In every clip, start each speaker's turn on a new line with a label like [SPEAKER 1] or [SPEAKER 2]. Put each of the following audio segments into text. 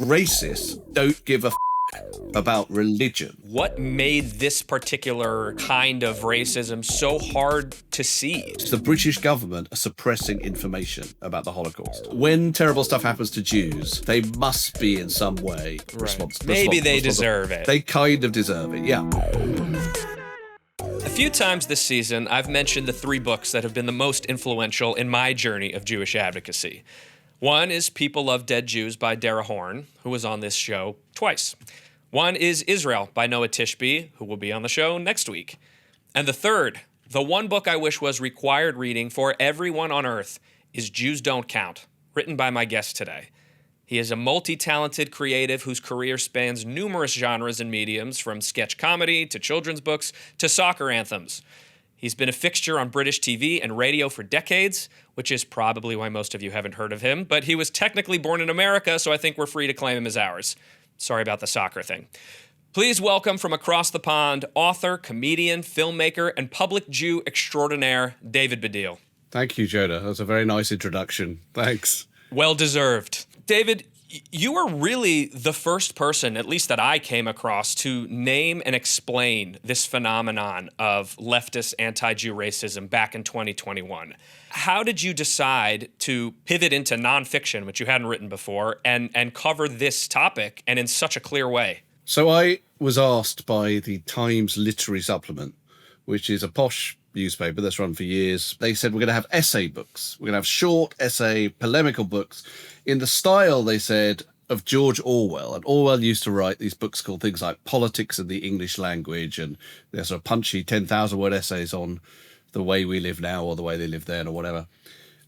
[SPEAKER 1] Racists don't give a about religion.
[SPEAKER 2] What made this particular kind of racism so hard to see?
[SPEAKER 1] The British government are suppressing information about the Holocaust. When terrible stuff happens to Jews, they must be in some way responsible.
[SPEAKER 2] Maybe they deserve it.
[SPEAKER 1] They kind of deserve it, yeah.
[SPEAKER 2] A few times this season, I've mentioned the 3 books that have been the most influential in my journey of Jewish advocacy. One is People Love Dead Jews by Dara Horn, who was on this show twice. One is Israel by Noah Tishby, who will be on the show next week. And the third, the one book I wish was required reading for everyone on earth, is Jews Don't Count, written by my guest today. He is a multi-talented creative whose career spans numerous genres and mediums, from sketch comedy to children's books to soccer anthems. He's been a fixture on British TV and radio for decades, which is probably why most of you haven't heard of him, but he was technically born in America, so I think we're free to claim him as ours. Sorry about the soccer thing. Please welcome from across the pond, author, comedian, filmmaker, and public Jew extraordinaire, David Baddiel.
[SPEAKER 1] Thank you, Jonah. That's a very nice introduction. Thanks.
[SPEAKER 2] Well deserved. David, you were really the first person, at least that I came across, to name and explain this phenomenon of leftist anti-Jew racism back in 2021. How did you decide to pivot into nonfiction, which you hadn't written before, and cover this topic, and in such a clear way?
[SPEAKER 1] So I was asked by the Times Literary Supplement, which is a posh newspaper that's run for years. They said, we're going to have essay books. We're going to have short essay, polemical books in the style, they said, of George Orwell. And Orwell used to write these books called things like Politics and the English Language. And there's sort of punchy 10,000 word essays on the way we live now or the way they lived then or whatever.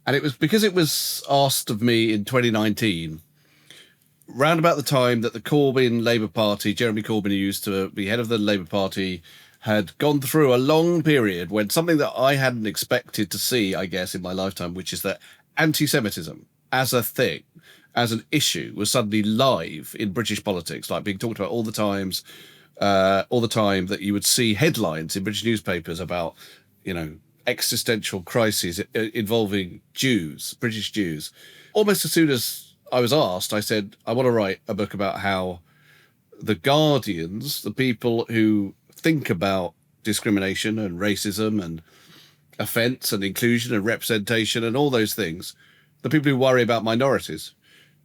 [SPEAKER 1] And it was because it was asked of me in 2019, round about the time that the Corbyn Labour Party, Jeremy Corbyn, who used to be head of the Labour Party, had gone through a long period when something that I hadn't expected to see, I guess, in my lifetime, which is that anti-Semitism as a thing, as an issue, was suddenly live in British politics, like being talked about all the time that you would see headlines in British newspapers about, existential crises involving Jews, British Jews. Almost as soon as I was asked, I said, I want to write a book about how the Guardians, the people who think about discrimination and racism and offence and inclusion and representation and all those things, the people who worry about minorities,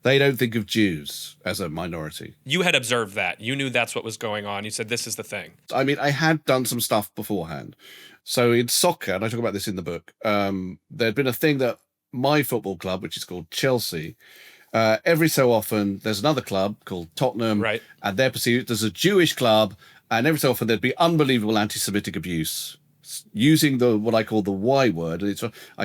[SPEAKER 1] they don't think of Jews as a minority.
[SPEAKER 2] You had observed that. You knew that's what was going on. You said, this is the thing.
[SPEAKER 1] I mean, I had done some stuff beforehand. So in soccer, and I talk about this in the book, there'd been a thing that my football club, which is called Chelsea, every so often there's another club called Tottenham,
[SPEAKER 2] right,
[SPEAKER 1] and they're perceived as a Jewish club, and every so often there'd be unbelievable anti-Semitic abuse using what I call the Y word.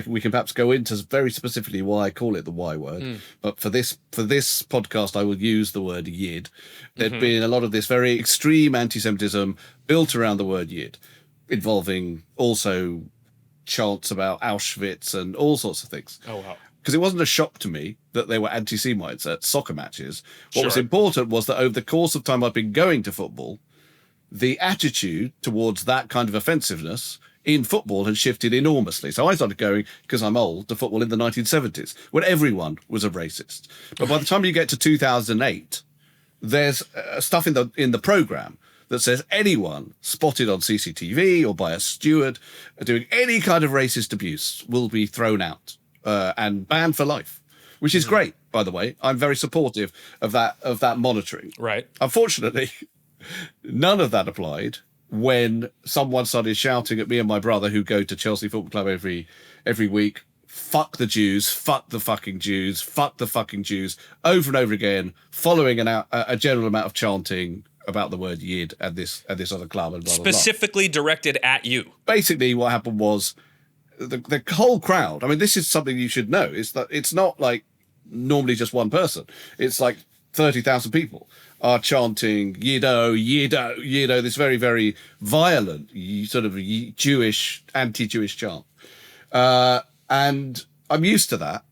[SPEAKER 1] We can perhaps go into very specifically why I call it the Y word, but for this podcast I will use the word Yid. There'd been a lot of this very extreme anti-Semitism built around the word Yid, involving also chants about Auschwitz and all sorts of things.
[SPEAKER 2] Oh, wow.
[SPEAKER 1] Because it wasn't a shock to me that there were anti-Semites at soccer matches. What was important was that over the course of time I've been going to football, the attitude towards that kind of offensiveness in football had shifted enormously. So I started going, because I'm old, to football in the 1970s, when everyone was a racist. But by the time you get to 2008, there's stuff in the programme that says anyone spotted on CCTV or by a steward doing any kind of racist abuse will be thrown out and banned for life, which is great, by the way. I'm very supportive of that monitoring.
[SPEAKER 2] Right.
[SPEAKER 1] Unfortunately, none of that applied when someone started shouting at me and my brother, who go to Chelsea Football Club every week, fuck the Jews, fuck the fucking Jews, fuck the fucking Jews, over and over again, following a general amount of chanting about the word Yid at this other club. And blah, blah, blah.
[SPEAKER 2] Specifically directed at you.
[SPEAKER 1] Basically, what happened was the whole crowd, I mean, this is something you should know, is that it's not like normally just one person. It's like 30,000 people are chanting Yiddo, Yiddo, Yiddo, this very, very violent sort of Jewish, anti-Jewish chant. And I'm used to that.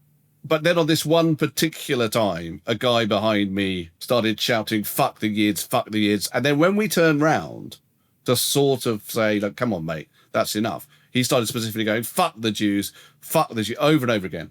[SPEAKER 1] But then on this one particular time, a guy behind me started shouting, fuck the Yids, fuck the Yids. And then when we turned round to sort of say, like, come on, mate, that's enough, he started specifically going, fuck the Jews, over and over again.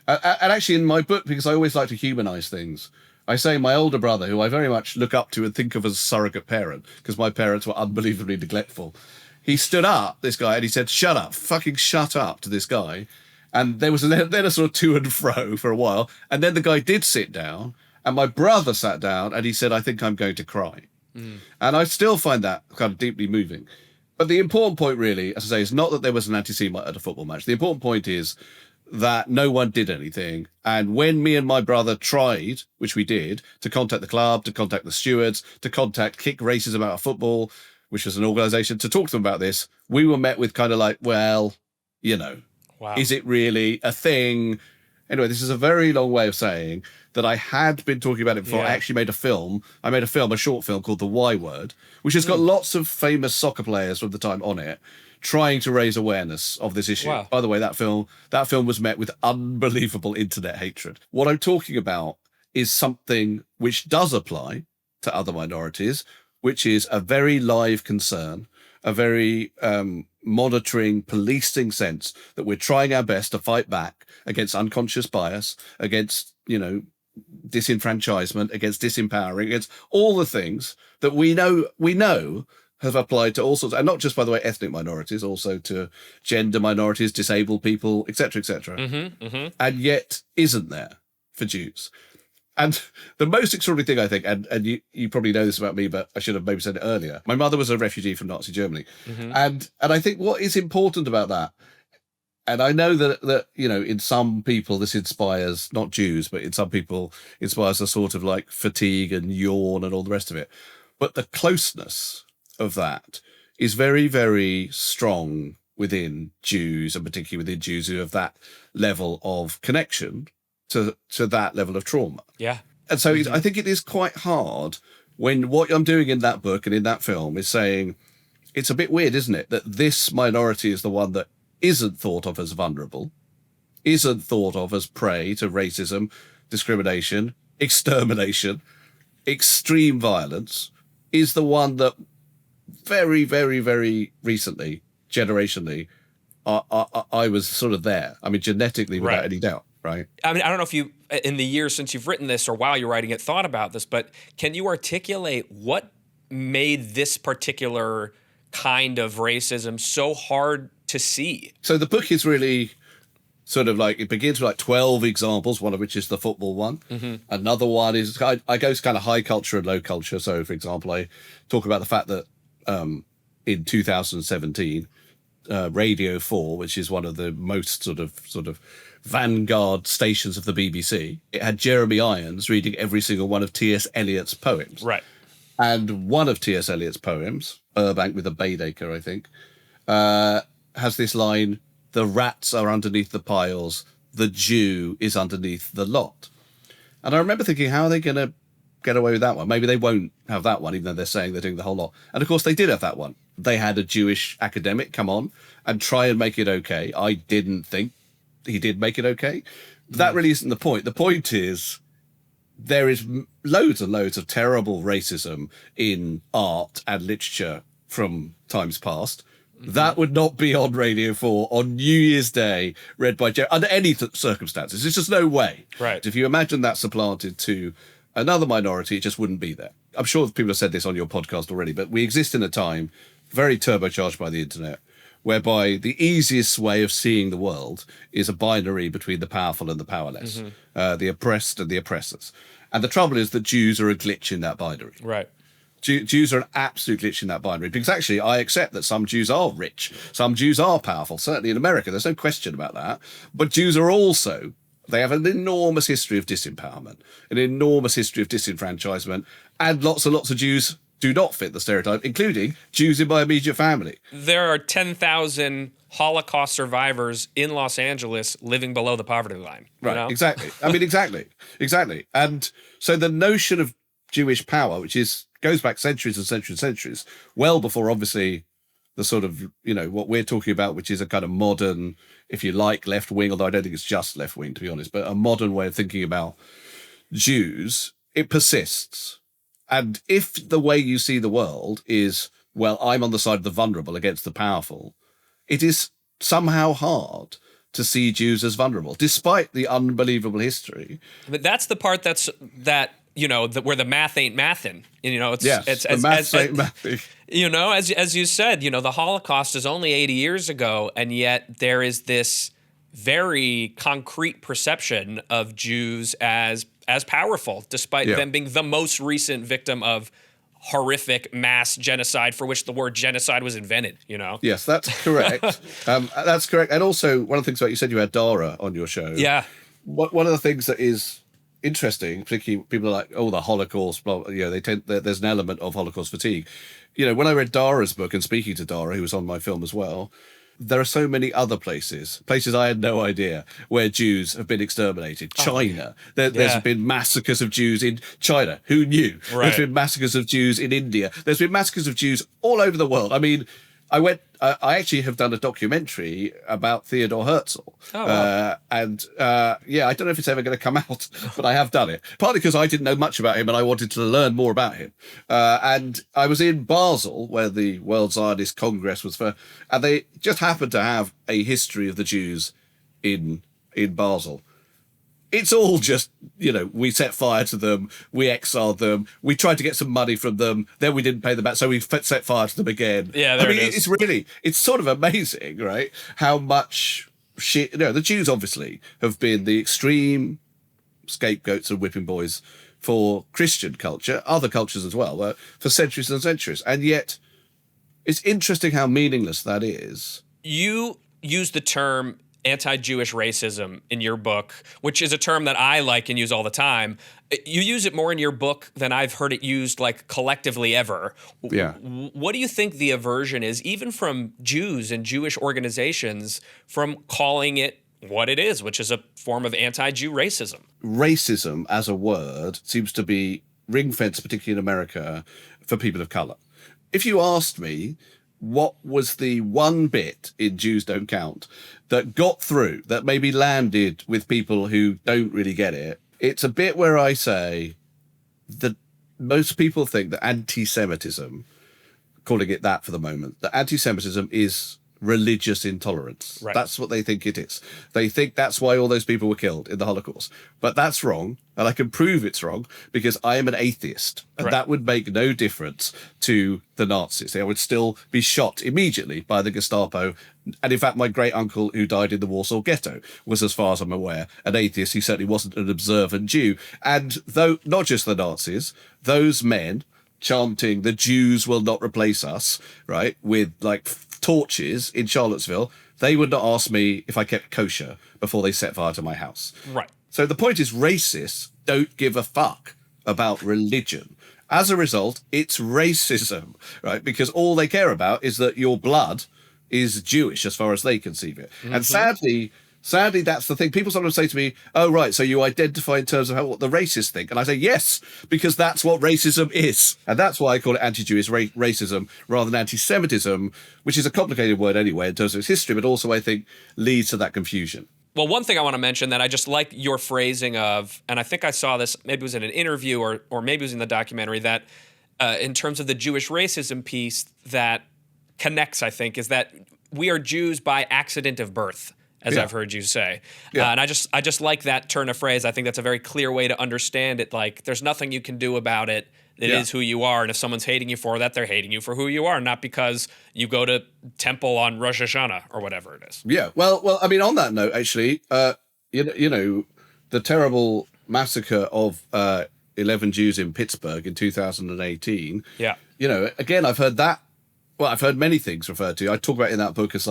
[SPEAKER 1] And actually in my book, because I always like to humanize things, I say my older brother, who I very much look up to and think of as a surrogate parent, because my parents were unbelievably neglectful. He stood up, this guy, and he said, "Shut up, fucking shut up," to this guy. And there was then a sort of to and fro for a while. And then the guy did sit down, and my brother sat down, and he said, "I think I'm going to cry." And I still find that kind of deeply moving. But the important point really, as I say, is not that there was an anti-Semite at a football match. The important point is that no one did anything. And when me and my brother tried, which we did, to contact the club, to contact the stewards, to contact Kick Racism Out of Football, which was an organisation, to talk to them about this, we were met with kind of like, well, you know,
[SPEAKER 2] wow.
[SPEAKER 1] Is it really a thing? Anyway, this is a very long way of saying that I had been talking about it before. I actually made a film. I made a short film called The Y Word, which has got lots of famous soccer players from the time on it, trying to raise awareness of this issue.
[SPEAKER 2] Wow.
[SPEAKER 1] By the way, that film was met with unbelievable internet hatred. What I'm talking about is something which does apply to other minorities, which is a very live concern, a very monitoring, policing sense that we're trying our best to fight back against unconscious bias, against, disenfranchisement, against disempowering, against all the things that we know have applied to all sorts, and not just, by the way, ethnic minorities, also to gender minorities, disabled people, etc., etc. And yet isn't there for Jews. And the most extraordinary thing, I think, and you probably know this about me, but I should have maybe said it earlier. My mother was a refugee from Nazi Germany. And I think what is important about that, and I know that in some people this inspires, not Jews, but in some people inspires a sort of like fatigue and yawn and all the rest of it. But the closeness of that is very, very strong within Jews, and particularly within Jews who have that level of connection to that level of trauma.
[SPEAKER 2] Yeah.
[SPEAKER 1] And so I think it is quite hard when what I'm doing in that book and in that film is saying, it's a bit weird, isn't it, that this minority is the one that isn't thought of as vulnerable, isn't thought of as prey to racism, discrimination, extermination, extreme violence, is the one that very, very, very recently, generationally, I was sort of there. I mean, genetically, without any doubt. Right.
[SPEAKER 2] I mean, I don't know if you, in the years since you've written this or while you're writing it, thought about this, but can you articulate what made this particular kind of racism so hard to see?
[SPEAKER 1] So the book is really sort of like, it begins with like 12 examples, one of which is the football one. Another one is, I go to kind of high culture and low culture. So, for example, I talk about the fact that in 2017, Radio 4, which is one of the most sort of vanguard stations of the BBC, it had Jeremy Irons reading every single one of T.S. Eliot's poems.
[SPEAKER 2] Right.
[SPEAKER 1] And one of T.S. Eliot's poems, Burbank with a Baedeker, I think, has this line, "The rats are underneath the piles, the Jew is underneath the lot." And I remember thinking, how are they going to get away with that one? Maybe they won't have that one, even though they're saying they're doing the whole lot. And of course, they did have that one. They had a Jewish academic come on and try and make it okay. I didn't think he did make it okay. But that really isn't the point. The point is there is loads and loads of terrible racism in art and literature from times past. That would not be on Radio 4 on New Year's Day, read by Jerry, under any circumstances. There's just no way.
[SPEAKER 2] Right.
[SPEAKER 1] If you imagine that supplanted to another minority, it just wouldn't be there. I'm sure people have said this on your podcast already, but we exist in a time very turbocharged by the internet, whereby the easiest way of seeing the world is a binary between the powerful and the powerless, the oppressed and the oppressors. And the trouble is that Jews are a glitch in that binary.
[SPEAKER 2] Right.
[SPEAKER 1] Jews are an absolute glitch in that binary, because actually I accept that some Jews are rich, some Jews are powerful, certainly in America, there's no question about that. But Jews are also, they have an enormous history of disempowerment, an enormous history of disenfranchisement, and lots and lots of Jews do not fit the stereotype, including Jews in my immediate family.
[SPEAKER 2] There are 10,000 Holocaust survivors in Los Angeles living below the poverty line.
[SPEAKER 1] Right,
[SPEAKER 2] know?
[SPEAKER 1] Exactly. I mean, exactly. And so the notion of Jewish power, which goes back centuries and centuries and centuries, well before, obviously, the sort of, what we're talking about, which is a kind of modern, if you like, left wing, although I don't think it's just left wing, to be honest, but a modern way of thinking about Jews, it persists. And if the way you see the world is, well, I'm on the side of the vulnerable against the powerful, it is somehow hard to see Jews as vulnerable, despite the unbelievable history.
[SPEAKER 2] But that's the part that where the math ain't mathin'.
[SPEAKER 1] Yes, the math ain't mathing.
[SPEAKER 2] As you said, the Holocaust is only 80 years ago, and yet there is this very concrete perception of Jews as powerful, despite them being the most recent victim of horrific mass genocide for which the word genocide was invented.
[SPEAKER 1] Yes, that's correct. That's correct. And also, one of the things about, you said you had Dara on your show.
[SPEAKER 2] Yeah.
[SPEAKER 1] One of the things that is interesting, particularly people are like, the Holocaust, blah, there's an element of Holocaust fatigue. When I read Dara's book, and speaking to Dara, who was on my film as well, there are so many other places I had no idea, where Jews have been exterminated. China. There's been massacres of Jews in China. Who knew?
[SPEAKER 2] Right.
[SPEAKER 1] There's been massacres of Jews in India. There's been massacres of Jews all over the world. I mean, I actually have done a documentary about Theodor Herzl.
[SPEAKER 2] Oh, wow.
[SPEAKER 1] I don't know if it's ever going to come out, but I have done it. Partly because I didn't know much about him and I wanted to learn more about him. And I was in Basel, where the World Zionist Congress was for, and they just happened to have a history of the Jews in Basel. It's all just, we set fire to them, we exiled them, we tried to get some money from them, then we didn't pay them back, so we set fire to them again.
[SPEAKER 2] Yeah, there it is.
[SPEAKER 1] It's sort of amazing, right? How much shit, the Jews obviously have been the extreme scapegoats and whipping boys for Christian culture, other cultures as well, for centuries and centuries. And yet, it's interesting how meaningless that is.
[SPEAKER 2] You use the term anti-Jewish racism in your book, which is a term that I like and use all the time. You use it more in your book than I've heard it used collectively ever.
[SPEAKER 1] Yeah.
[SPEAKER 2] What do you think the aversion is, even from Jews and Jewish organizations, from calling it what it is, which is a form of anti-Jew racism?
[SPEAKER 1] Racism as a word seems to be ring-fenced, particularly in America, for people of color. If you asked me, what was the one bit in Jews Don't Count that got through, that maybe landed with people who don't really get it? It's a bit where I say that most people think that anti-Semitism, calling it that for the moment, that anti-Semitism is religious intolerance.
[SPEAKER 2] Right.
[SPEAKER 1] That's what they think it is. They think that's why all those people were killed in the Holocaust. But that's wrong, and I can prove it's wrong because I am an atheist, and that would make no difference to the Nazis. They would still be shot immediately by the Gestapo. And in fact, my great uncle who died in the Warsaw Ghetto was, as far as I'm aware, an atheist. He certainly wasn't an observant Jew. And though not just the Nazis, those men chanting "the Jews will not replace us," right, with torches in Charlottesville, they would not ask me if I kept kosher before they set fire to my house.
[SPEAKER 2] Right.
[SPEAKER 1] So the point is, racists don't give a fuck about religion. As a result, it's racism, right? Because all they care about is that your blood is Jewish as far as they conceive it. Mm-hmm. And sadly, that's the thing. People sometimes say to me, "Oh, right, so you identify in terms of what the racists think." And I say, yes, because that's what racism is. And that's why I call it anti-Jewish racism rather than anti-Semitism, which is a complicated word anyway in terms of its history, but also I think leads to that confusion.
[SPEAKER 2] Well, one thing I want to mention that I just like your phrasing of, and I think I saw this, maybe it was in an interview or maybe it was in the documentary, that in terms of the Jewish racism piece that connects, I think, is that we are Jews by accident of birth, as I've heard you say.
[SPEAKER 1] Yeah.
[SPEAKER 2] And I just like that turn of phrase. I think that's a very clear way to understand it. Like, there's nothing you can do about it. It is who you are. And if someone's hating you for that, they're hating you for who you are, not because you go to temple on Rosh Hashanah or whatever it is.
[SPEAKER 1] Yeah. Well, I mean, on that note, actually, the terrible massacre of 11 Jews in Pittsburgh in 2018.
[SPEAKER 2] Yeah.
[SPEAKER 1] Again, I've heard that. Well, I've heard many things referred to. I talk about in that book as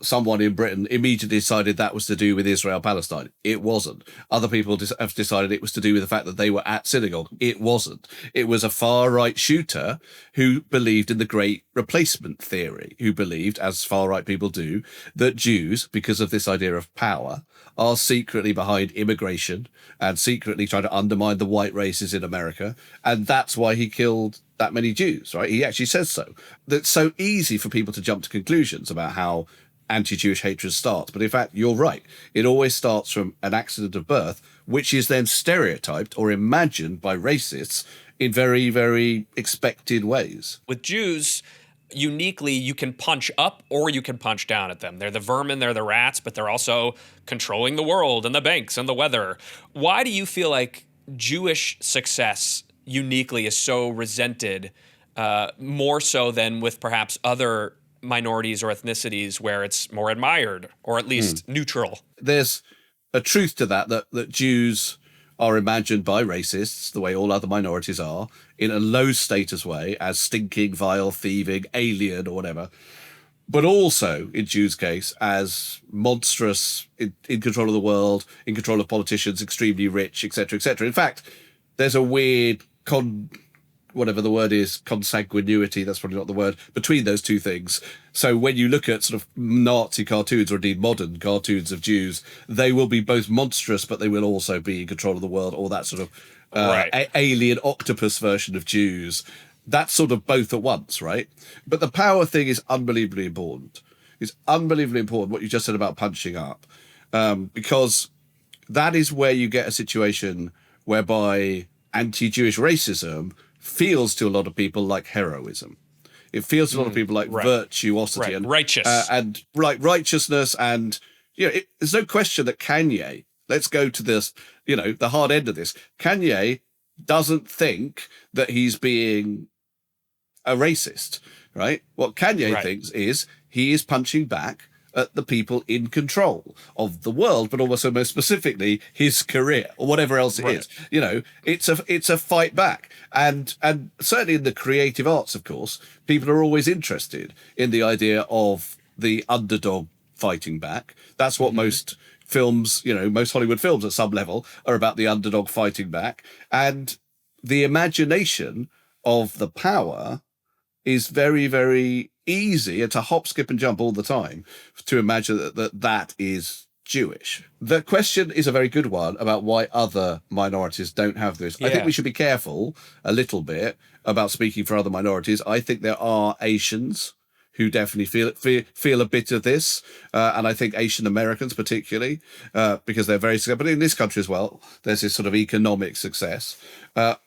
[SPEAKER 1] someone in Britain immediately decided that was to do with Israel-Palestine. It wasn't. Other people have decided it was to do with the fact that they were at synagogue. It wasn't. It was a far-right shooter who believed in the Great Replacement theory, who believed, as far-right people do, that Jews, because of this idea of power, are secretly behind immigration and secretly trying to undermine the white races in America. And that's why he killed that many Jews, right? He actually says so. That's so easy for people to jump to conclusions about how anti-Jewish hatred starts. But in fact, you're right. It always starts from an accident of birth, which is then stereotyped or imagined by racists in very, very expected ways.
[SPEAKER 2] With Jews, uniquely, you can punch up or you can punch down at them. They're the vermin, they're the rats, but they're also controlling the world and the banks and the weather. Why do you feel like Jewish success uniquely is so resented, more so than with perhaps other minorities or ethnicities where it's more admired or at least neutral.
[SPEAKER 1] There's a truth to that Jews are imagined by racists, the way all other minorities are, in a low status way, as stinking, vile, thieving, alien, or whatever. But also, in Jews' case, as monstrous, in control of the world, in control of politicians, extremely rich, etc., etc. In fact, there's a weird whatever the word is, consanguinity, that's probably not the word, between those two things. So when you look at sort of Nazi cartoons, or indeed modern cartoons of Jews, they will be both monstrous, but they will also be in control of the world, or that sort of alien octopus version of Jews. That's sort of both at once, right? But the power thing is unbelievably important. It's unbelievably important what you just said about punching up, because that is where you get a situation whereby anti-Jewish racism feels to a lot of people like heroism. It feels to a lot of people like virtuosity and
[SPEAKER 2] righteous
[SPEAKER 1] and righteousness. And there's no question that Kanye, let's go to this, the hard end of this. Kanye doesn't think that he's being a racist, right? What Kanye thinks is he is punching back at the people in control of the world, but also most specifically his career or whatever else it is. It's a fight back. And certainly in the creative arts, of course, people are always interested in the idea of the underdog fighting back. That's what most films, most Hollywood films at some level are about, the underdog fighting back. And the imagination of the power is very, very easy. It's a hop, skip and jump all the time to imagine that is Jewish. The question is a very good one about why other minorities don't have this. I think we should be careful a little bit about speaking for other minorities. I think there are Asians who definitely feel a bit of this. And I think Asian Americans particularly, because they're very successful. But in this country as well, there's this sort of economic success. But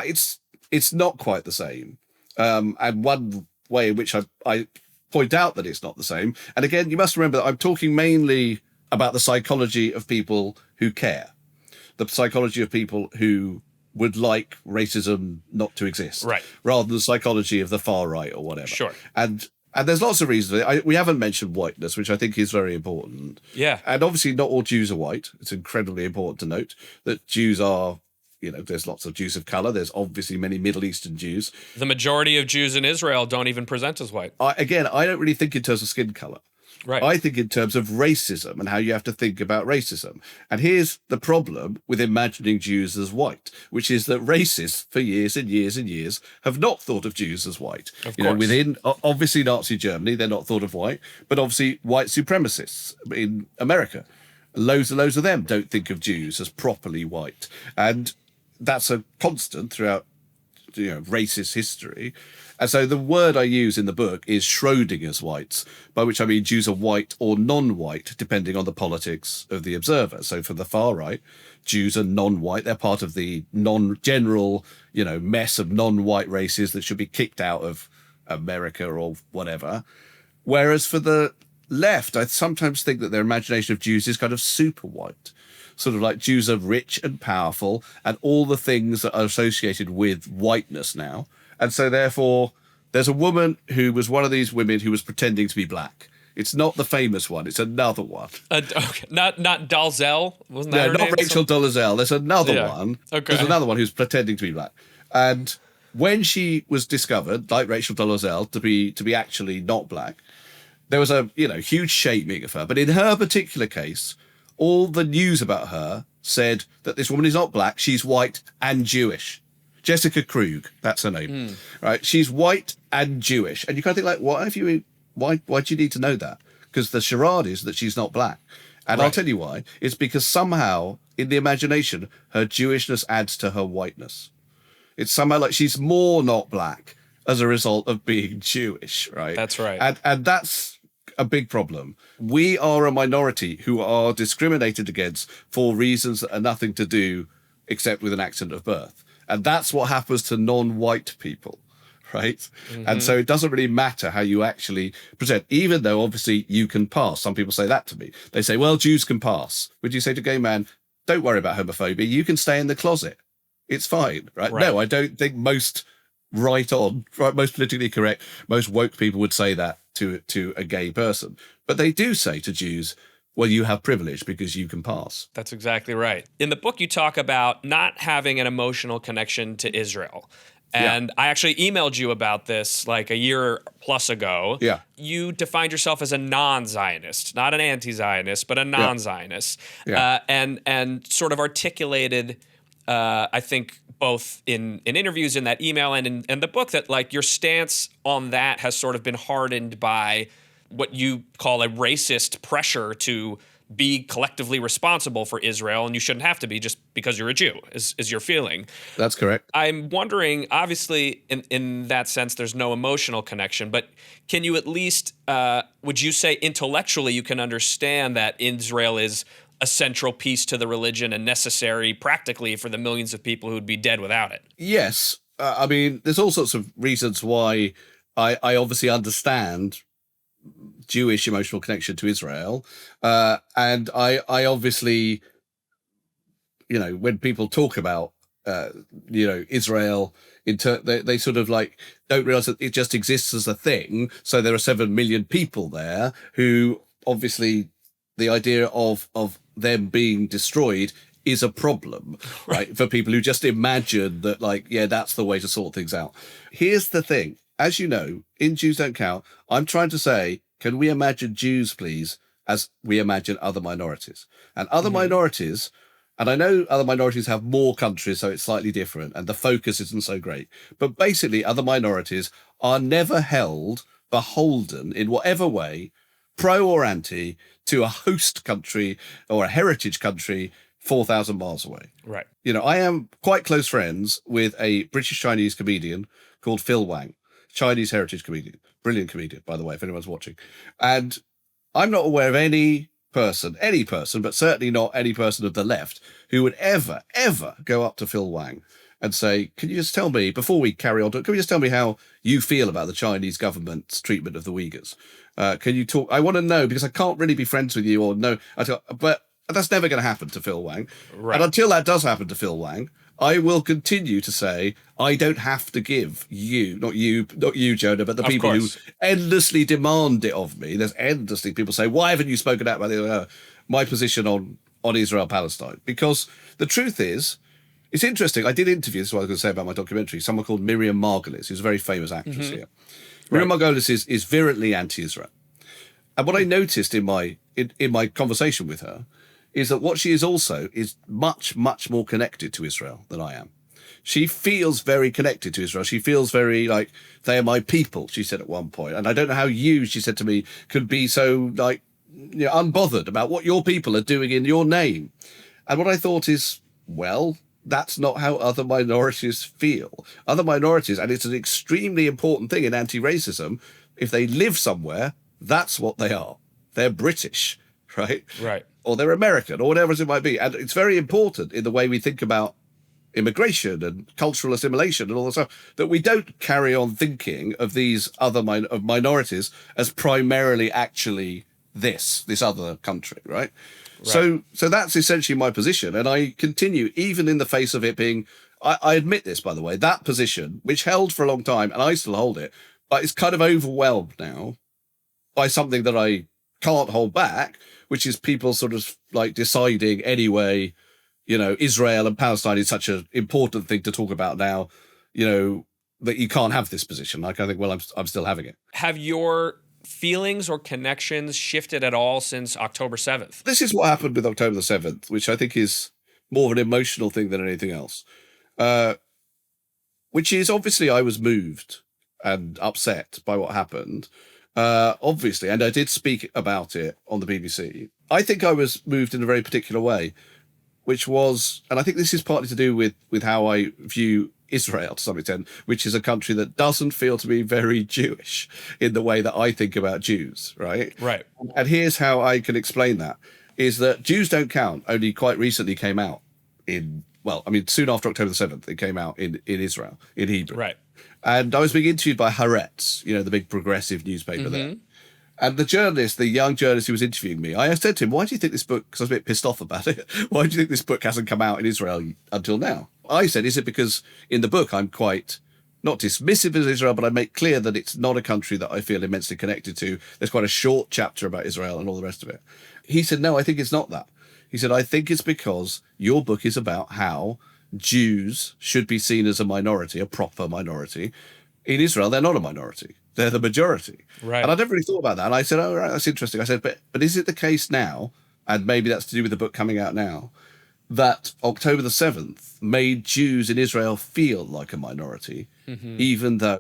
[SPEAKER 1] it's not quite the same. And one way in which I point out that it's not the same, and again, you must remember that I'm talking mainly about the psychology of people who care, the psychology of people who would like racism not to exist, rather than the psychology of the far right or whatever.
[SPEAKER 2] Sure.
[SPEAKER 1] And there's lots of reasons. We haven't mentioned whiteness, which I think is very important.
[SPEAKER 2] Yeah.
[SPEAKER 1] And obviously not all Jews are white. It's incredibly important to note that Jews are, there's lots of Jews of color. There's obviously many Middle Eastern Jews.
[SPEAKER 2] The majority of Jews in Israel don't even present as white.
[SPEAKER 1] I don't really think in terms of skin color.
[SPEAKER 2] Right.
[SPEAKER 1] I think in terms of racism and how you have to think about racism. And here's the problem with imagining Jews as white, which is that racists for years and years and years have not thought of Jews as white.
[SPEAKER 2] Of course.
[SPEAKER 1] Within, obviously, Nazi Germany, they're not thought of white, but obviously white supremacists in America, loads and loads of them don't think of Jews as properly white. And that's a constant throughout racist history. And so the word I use in the book is Schrodinger's whites, by which I mean Jews are white or non-white, depending on the politics of the observer. So for the far right, Jews are non-white. They're part of the non-general, mess of non-white races that should be kicked out of America or whatever. Whereas for the left, I sometimes think that their imagination of Jews is kind of super white. Sort of like Jews are rich and powerful and all the things that are associated with whiteness now. And so therefore, there's a woman who was one of these women who was pretending to be black. It's not the famous one. It's another one.
[SPEAKER 2] Okay. Not Dalzell? Wasn't that her
[SPEAKER 1] not
[SPEAKER 2] name?
[SPEAKER 1] Rachel Dolezal. There's another one.
[SPEAKER 2] Okay.
[SPEAKER 1] There's another one who's pretending to be black. And when she was discovered, like Rachel Dolezal, to be actually not black, there was a huge shaming of her. But in her particular case, all the news about her said that this woman is not black, she's white and Jewish. Jessica Krug, that's her name. Right? She's white and Jewish. And you kind of think like, why do you need to know that? Because the charade is that she's not black. And I'll tell you why. It's because somehow in the imagination, her Jewishness adds to her whiteness. It's somehow like she's more not black as a result of being Jewish, right?
[SPEAKER 2] That's right.
[SPEAKER 1] And that's a big problem. We are a minority who are discriminated against for reasons that are nothing to do except with an accident of birth. And that's what happens to non-white people, right? Mm-hmm. And so it doesn't really matter how you actually present, even though obviously you can pass. Some people say that to me. They say, well, Jews can pass. Would you say to a gay man, don't worry about homophobia. You can stay in the closet. It's fine, right? No, I don't think most most politically correct, most woke people would say that to a gay person. But they do say to Jews, well, you have privilege because you can pass.
[SPEAKER 2] That's exactly right. In the book, you talk about not having an emotional connection to Israel. And I actually emailed you about this like a year plus ago.
[SPEAKER 1] Yeah.
[SPEAKER 2] You defined yourself as a non-Zionist, not an anti-Zionist, but a non-Zionist. And sort of articulated, I think, both in interviews in that email and in the book, that like your stance on that has sort of been hardened by what you call a racist pressure to be collectively responsible for Israel, and you shouldn't have to be just because you're a Jew, is your feeling.
[SPEAKER 1] That's correct.
[SPEAKER 2] I'm wondering, obviously, in that sense, there's no emotional connection, but can you at least, would you say intellectually you can understand that Israel is a central piece to the religion and necessary practically for the millions of people who would be dead without it?
[SPEAKER 1] Yes. I mean, there's all sorts of reasons why I obviously understand Jewish emotional connection to Israel. And I obviously, when people talk about, Israel, they sort of like don't realize that it just exists as a thing. So there are 7 million people there who obviously the idea of them being destroyed is a problem, right? For people who just imagine that, like, yeah, that's the way to sort things out. Here's the thing. As you know, in Jews Don't Count, I'm trying to say, can we imagine Jews, please, as we imagine other minorities? And other minorities, and I know other minorities have more countries, so it's slightly different, and the focus isn't so great. But basically, other minorities are never held beholden in whatever way, pro or anti, to a host country or a heritage country 4,000 miles away.
[SPEAKER 2] Right.
[SPEAKER 1] I am quite close friends with a British Chinese comedian called Phil Wang, Chinese heritage comedian. Brilliant comedian, by the way, if anyone's watching. And I'm not aware of any person, but certainly not any person of the left who would ever go up to Phil Wang and say, can you just tell me, before we carry on, can you just tell me how you feel about the Chinese government's treatment of the Uyghurs? Can you talk? I want to know, because I can't really be friends with you or no. But that's never going to happen to Phil Wang. Right. And until that does happen to Phil Wang, I will continue to say, I don't have to give you, not you, Jonah, but the people who endlessly demand it of me. There's endlessly people say, why haven't you spoken out about my position on Israel-Palestine? Because the truth is, it's interesting. I did interview, this is what I was going to say about my documentary, someone called Miriam Margolyes, who's a very famous actress here. Miriam Margolyes is virulently anti-Israel. And what I noticed in my conversation with her is that what she is also is much, much more connected to Israel than I am. She feels very connected to Israel. She feels very like, they are my people, she said at one point. And I don't know how you, she said to me, could be so like, unbothered about what your people are doing in your name. And what I thought is, well, that's not how other minorities feel. Other minorities, and it's an extremely important thing in anti-racism, if they live somewhere, that's what they are. They're British, right?
[SPEAKER 2] Right. Or
[SPEAKER 1] they're American, or whatever it might be. And it's very important in the way we think about immigration and cultural assimilation and all that stuff, that we don't carry on thinking of these other minorities as primarily actually this other country, right? So that's essentially my position. And I continue, even in the face of it being, I admit this, by the way, that position, which held for a long time, and I still hold it, but it's kind of overwhelmed now by something that I can't hold back, which is people sort of like deciding anyway, Israel and Palestine is such an important thing to talk about now, that you can't have this position. Like, I think, well, I'm still having it.
[SPEAKER 2] Have your feelings or connections shifted at all since October 7th?
[SPEAKER 1] This is what happened with October the 7th, which I think is more of an emotional thing than anything else, which is obviously I was moved and upset by what happened, obviously, and I did speak about it on the BBC. I think I was moved in a very particular way, which was, and I think this is partly to do with how I view Israel to some extent, which is a country that doesn't feel to be very Jewish in the way that I think about Jews, right?
[SPEAKER 2] Right.
[SPEAKER 1] And here's how I can explain that, is that Jews Don't Count only quite recently came out soon after October the 7th, it came out in Israel, in Hebrew.
[SPEAKER 2] Right.
[SPEAKER 1] And I was being interviewed by Haaretz, the big progressive newspaper there. And the journalist, the young journalist who was interviewing me, I said to him, why do you think this book, because I was a bit pissed off about it, why do you think this book hasn't come out in Israel until now? I said, is it because in the book I'm quite not dismissive of Israel, but I make clear that it's not a country that I feel immensely connected to. There's quite a short chapter about Israel and all the rest of it. He said, no, I think it's not that. He said, I think it's because your book is about how Jews should be seen as a minority, a proper minority. In Israel, they're not a minority. They're the majority.
[SPEAKER 2] Right.
[SPEAKER 1] And I never really thought about that. And I said, oh, right, that's interesting. I said, but is it the case now, and maybe that's to do with the book coming out now, that October the 7th made Jews in Israel feel like a minority, even though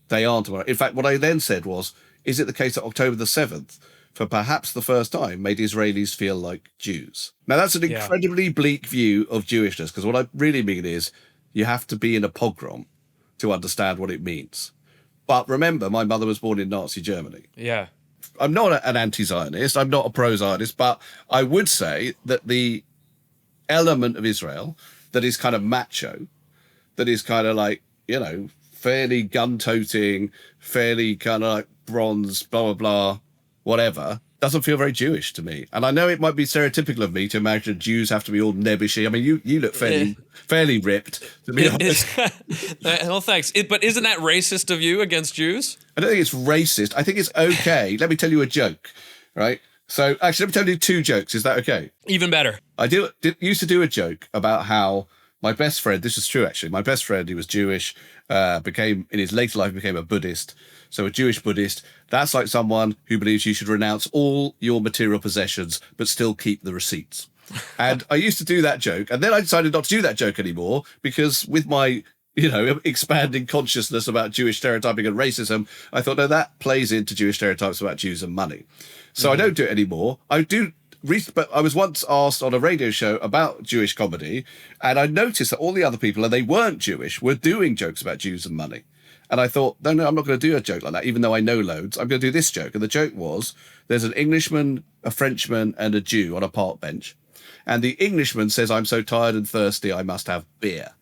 [SPEAKER 1] they aren't a minority? In fact, what I then said was, is it the case that October the 7th, for perhaps the first time, made Israelis feel like Jews? Now, that's an incredibly bleak view of Jewishness, because what I really mean is you have to be in a pogrom to understand what it means. But remember, my mother was born in Nazi Germany.
[SPEAKER 2] Yeah.
[SPEAKER 1] I'm not an anti-Zionist. I'm not a pro-Zionist, but I would say that the element of Israel that is kind of macho, that is kind of like, you know, fairly gun-toting, fairly kind of like bronze, blah, blah, blah, whatever, doesn't feel very Jewish to me. And I know it might be stereotypical of me to imagine Jews have to be all nebbishy. I mean, you look fairly ripped, to be honest.
[SPEAKER 2] Well, thanks. But isn't that racist of you against Jews?
[SPEAKER 1] I don't think it's racist. I think it's okay. Let me tell you a joke, right? So actually, let me tell you 2 jokes. Is that okay?
[SPEAKER 2] Even better.
[SPEAKER 1] I used to do a joke about how my best friend, this is true actually, my best friend, he was Jewish, in his later life became a Buddhist. So a Jewish Buddhist, that's like someone who believes you should renounce all your material possessions, but still keep the receipts. And I used to do that joke. And then I decided not to do that joke anymore, because with my, you know, expanding consciousness about Jewish stereotyping and racism, I thought, no, that plays into Jewish stereotypes about Jews and money. So I don't do it anymore. But I was once asked on a radio show about Jewish comedy, and I noticed that all the other people, and they weren't Jewish, were doing jokes about Jews and money. And I thought, no, I'm not going to do a joke like that, even though I know loads. I'm going to do this joke. And the joke was, there's an Englishman, a Frenchman, and a Jew on a park bench. And the Englishman says, I'm so tired and thirsty, I must have beer.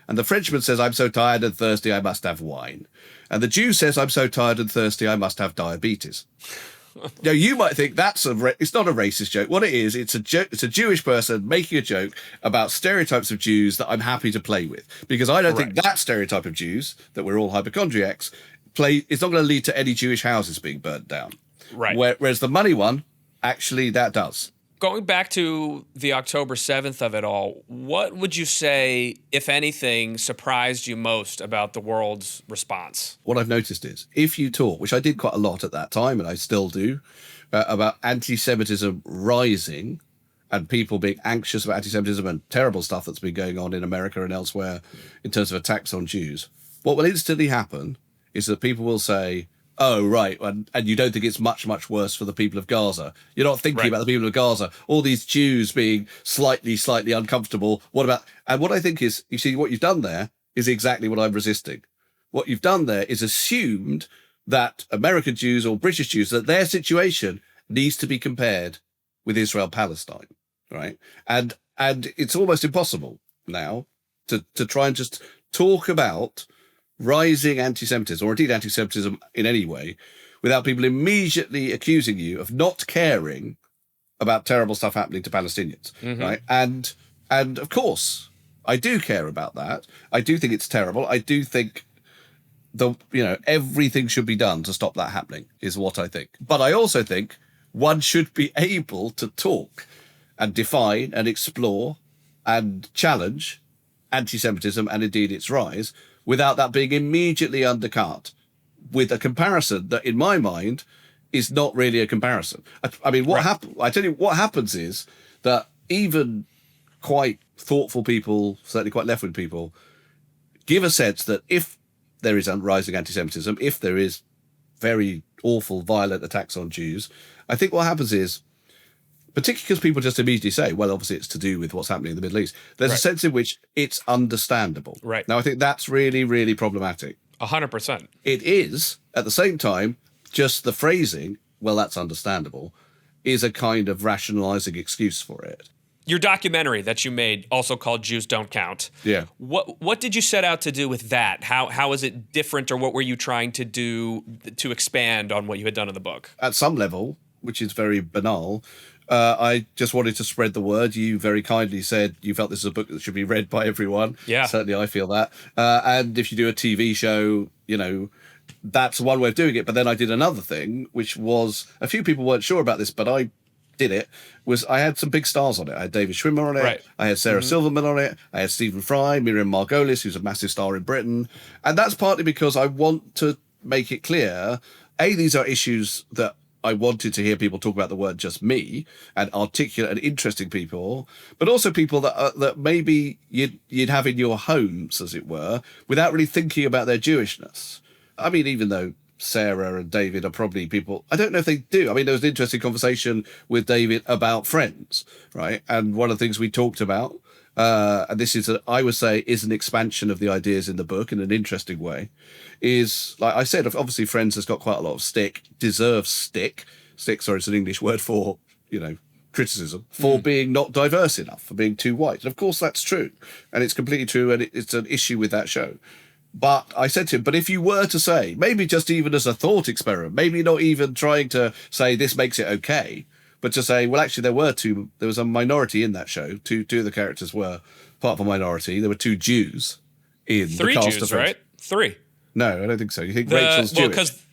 [SPEAKER 1] And the Frenchman says, I'm so tired and thirsty, I must have wine. And the Jew says, I'm so tired and thirsty, I must have diabetes. Now, you might think it's not a racist joke. What it is, it's a joke. It's a Jewish person making a joke about stereotypes of Jews that I'm happy to play with, because I don't think that stereotype of Jews, that we're all hypochondriacs, it's not going to lead to any Jewish houses being burnt down.
[SPEAKER 2] Right.
[SPEAKER 1] Whereas the money one, actually, that does.
[SPEAKER 2] Going back to the October 7th of it all, what would you say, if anything, surprised you most about the world's response?
[SPEAKER 1] What I've noticed is, if you talk, which I did quite a lot at that time, and I still do, about anti-Semitism rising and people being anxious about anti-Semitism and terrible stuff that's been going on in America and elsewhere in terms of attacks on Jews, what will instantly happen is that people will say, oh, right, and you don't think it's much, much worse for the people of Gaza. You're not thinking about the people of Gaza. All these Jews being slightly uncomfortable. And what I think is, you see, what you've done there is exactly what I'm resisting. What you've done there is assumed that American Jews or British Jews, that their situation needs to be compared with Israel-Palestine, right? And it's almost impossible now to try and just talk about rising anti-Semitism, or indeed anti-Semitism in any way, without people immediately accusing you of not caring about terrible stuff happening to Palestinians, right? And of course, I do care about that. I do think it's terrible. I do think everything should be done to stop that happening, is what I think. But I also think one should be able to talk and define and explore and challenge anti-Semitism and indeed its rise without that being immediately undercut with a comparison that, in my mind, is not really a comparison. I mean, I tell you, what happens is that even quite thoughtful people, certainly quite left-wing people, give a sense that if there is rising anti-Semitism, if there is very awful, violent attacks on Jews, I think what happens is, particularly because people just immediately say, well, obviously it's to do with what's happening in the Middle East, there's a sense in which it's understandable.
[SPEAKER 2] Right.
[SPEAKER 1] Now, I think that's really, really problematic.
[SPEAKER 2] 100%.
[SPEAKER 1] It is, at the same time, just the phrasing, well, that's understandable, is a kind of rationalizing excuse for it.
[SPEAKER 2] Your documentary that you made, also called Jews Don't Count.
[SPEAKER 1] Yeah.
[SPEAKER 2] What did you set out to do with that? How is it different, or what were you trying to do to expand on what you had done in the book?
[SPEAKER 1] At some level, which is very banal, I just wanted to spread the word. You very kindly said you felt this is a book that should be read by everyone.
[SPEAKER 2] Yeah.
[SPEAKER 1] Certainly I feel that. And if you do a TV show, that's one way of doing it. But then I did another thing, which was, a few people weren't sure about this, but I did it, was I had some big stars on it. I had David Schwimmer on it.
[SPEAKER 2] Right.
[SPEAKER 1] I had Sarah Silverman on it. I had Stephen Fry, Miriam Margolis, who's a massive star in Britain. And that's partly because I want to make it clear, A, these are issues that I wanted to hear people talk about, the word just me, and articulate and interesting people, but also people that maybe you'd have in your homes, as it were, without really thinking about their Jewishness. I mean, even though Sarah and David are probably people, I don't know if they do. I mean, there was an interesting conversation with David about Friends, right? And one of the things we talked about, and this is, I would say, is an expansion of the ideas in the book in an interesting way, is, like I said, obviously Friends has got quite a lot of deserves stick. Stick, sorry, it's an English word for, criticism, for being not diverse enough, for being too white. And of course that's true. And it's completely true, and it's an issue with that show. But I said to him, but if you were to say, maybe just even as a thought experiment, maybe not even trying to say this makes it okay, but to say, well, actually, there was a minority in that show. Two of the characters were part of a minority. There were two Jews in the cast.
[SPEAKER 2] 3 Jews, right? 3.
[SPEAKER 1] No, I don't think so. You think Rachel's Jewish?
[SPEAKER 2] Well, because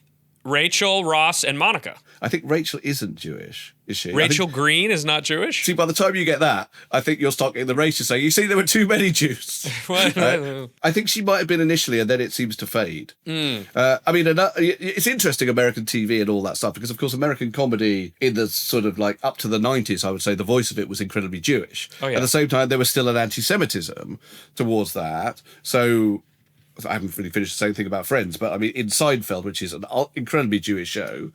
[SPEAKER 2] Rachel, Ross, and Monica.
[SPEAKER 1] I think Rachel isn't Jewish, is she?
[SPEAKER 2] Rachel Green is not Jewish?
[SPEAKER 1] See, by the time you get that, I think you're starting the race to say, you see, there were too many Jews. I think she might have been initially, and then it seems to fade. I mean, it's interesting, American TV and all that stuff, because, of course, American comedy in the sort of like up to the 90s, I would say the voice of it was incredibly Jewish.
[SPEAKER 2] Oh, yeah.
[SPEAKER 1] At the same time, there was still an anti-Semitism towards that. So I haven't really finished the same thing about Friends, but I mean, in Seinfeld, which is an incredibly Jewish show,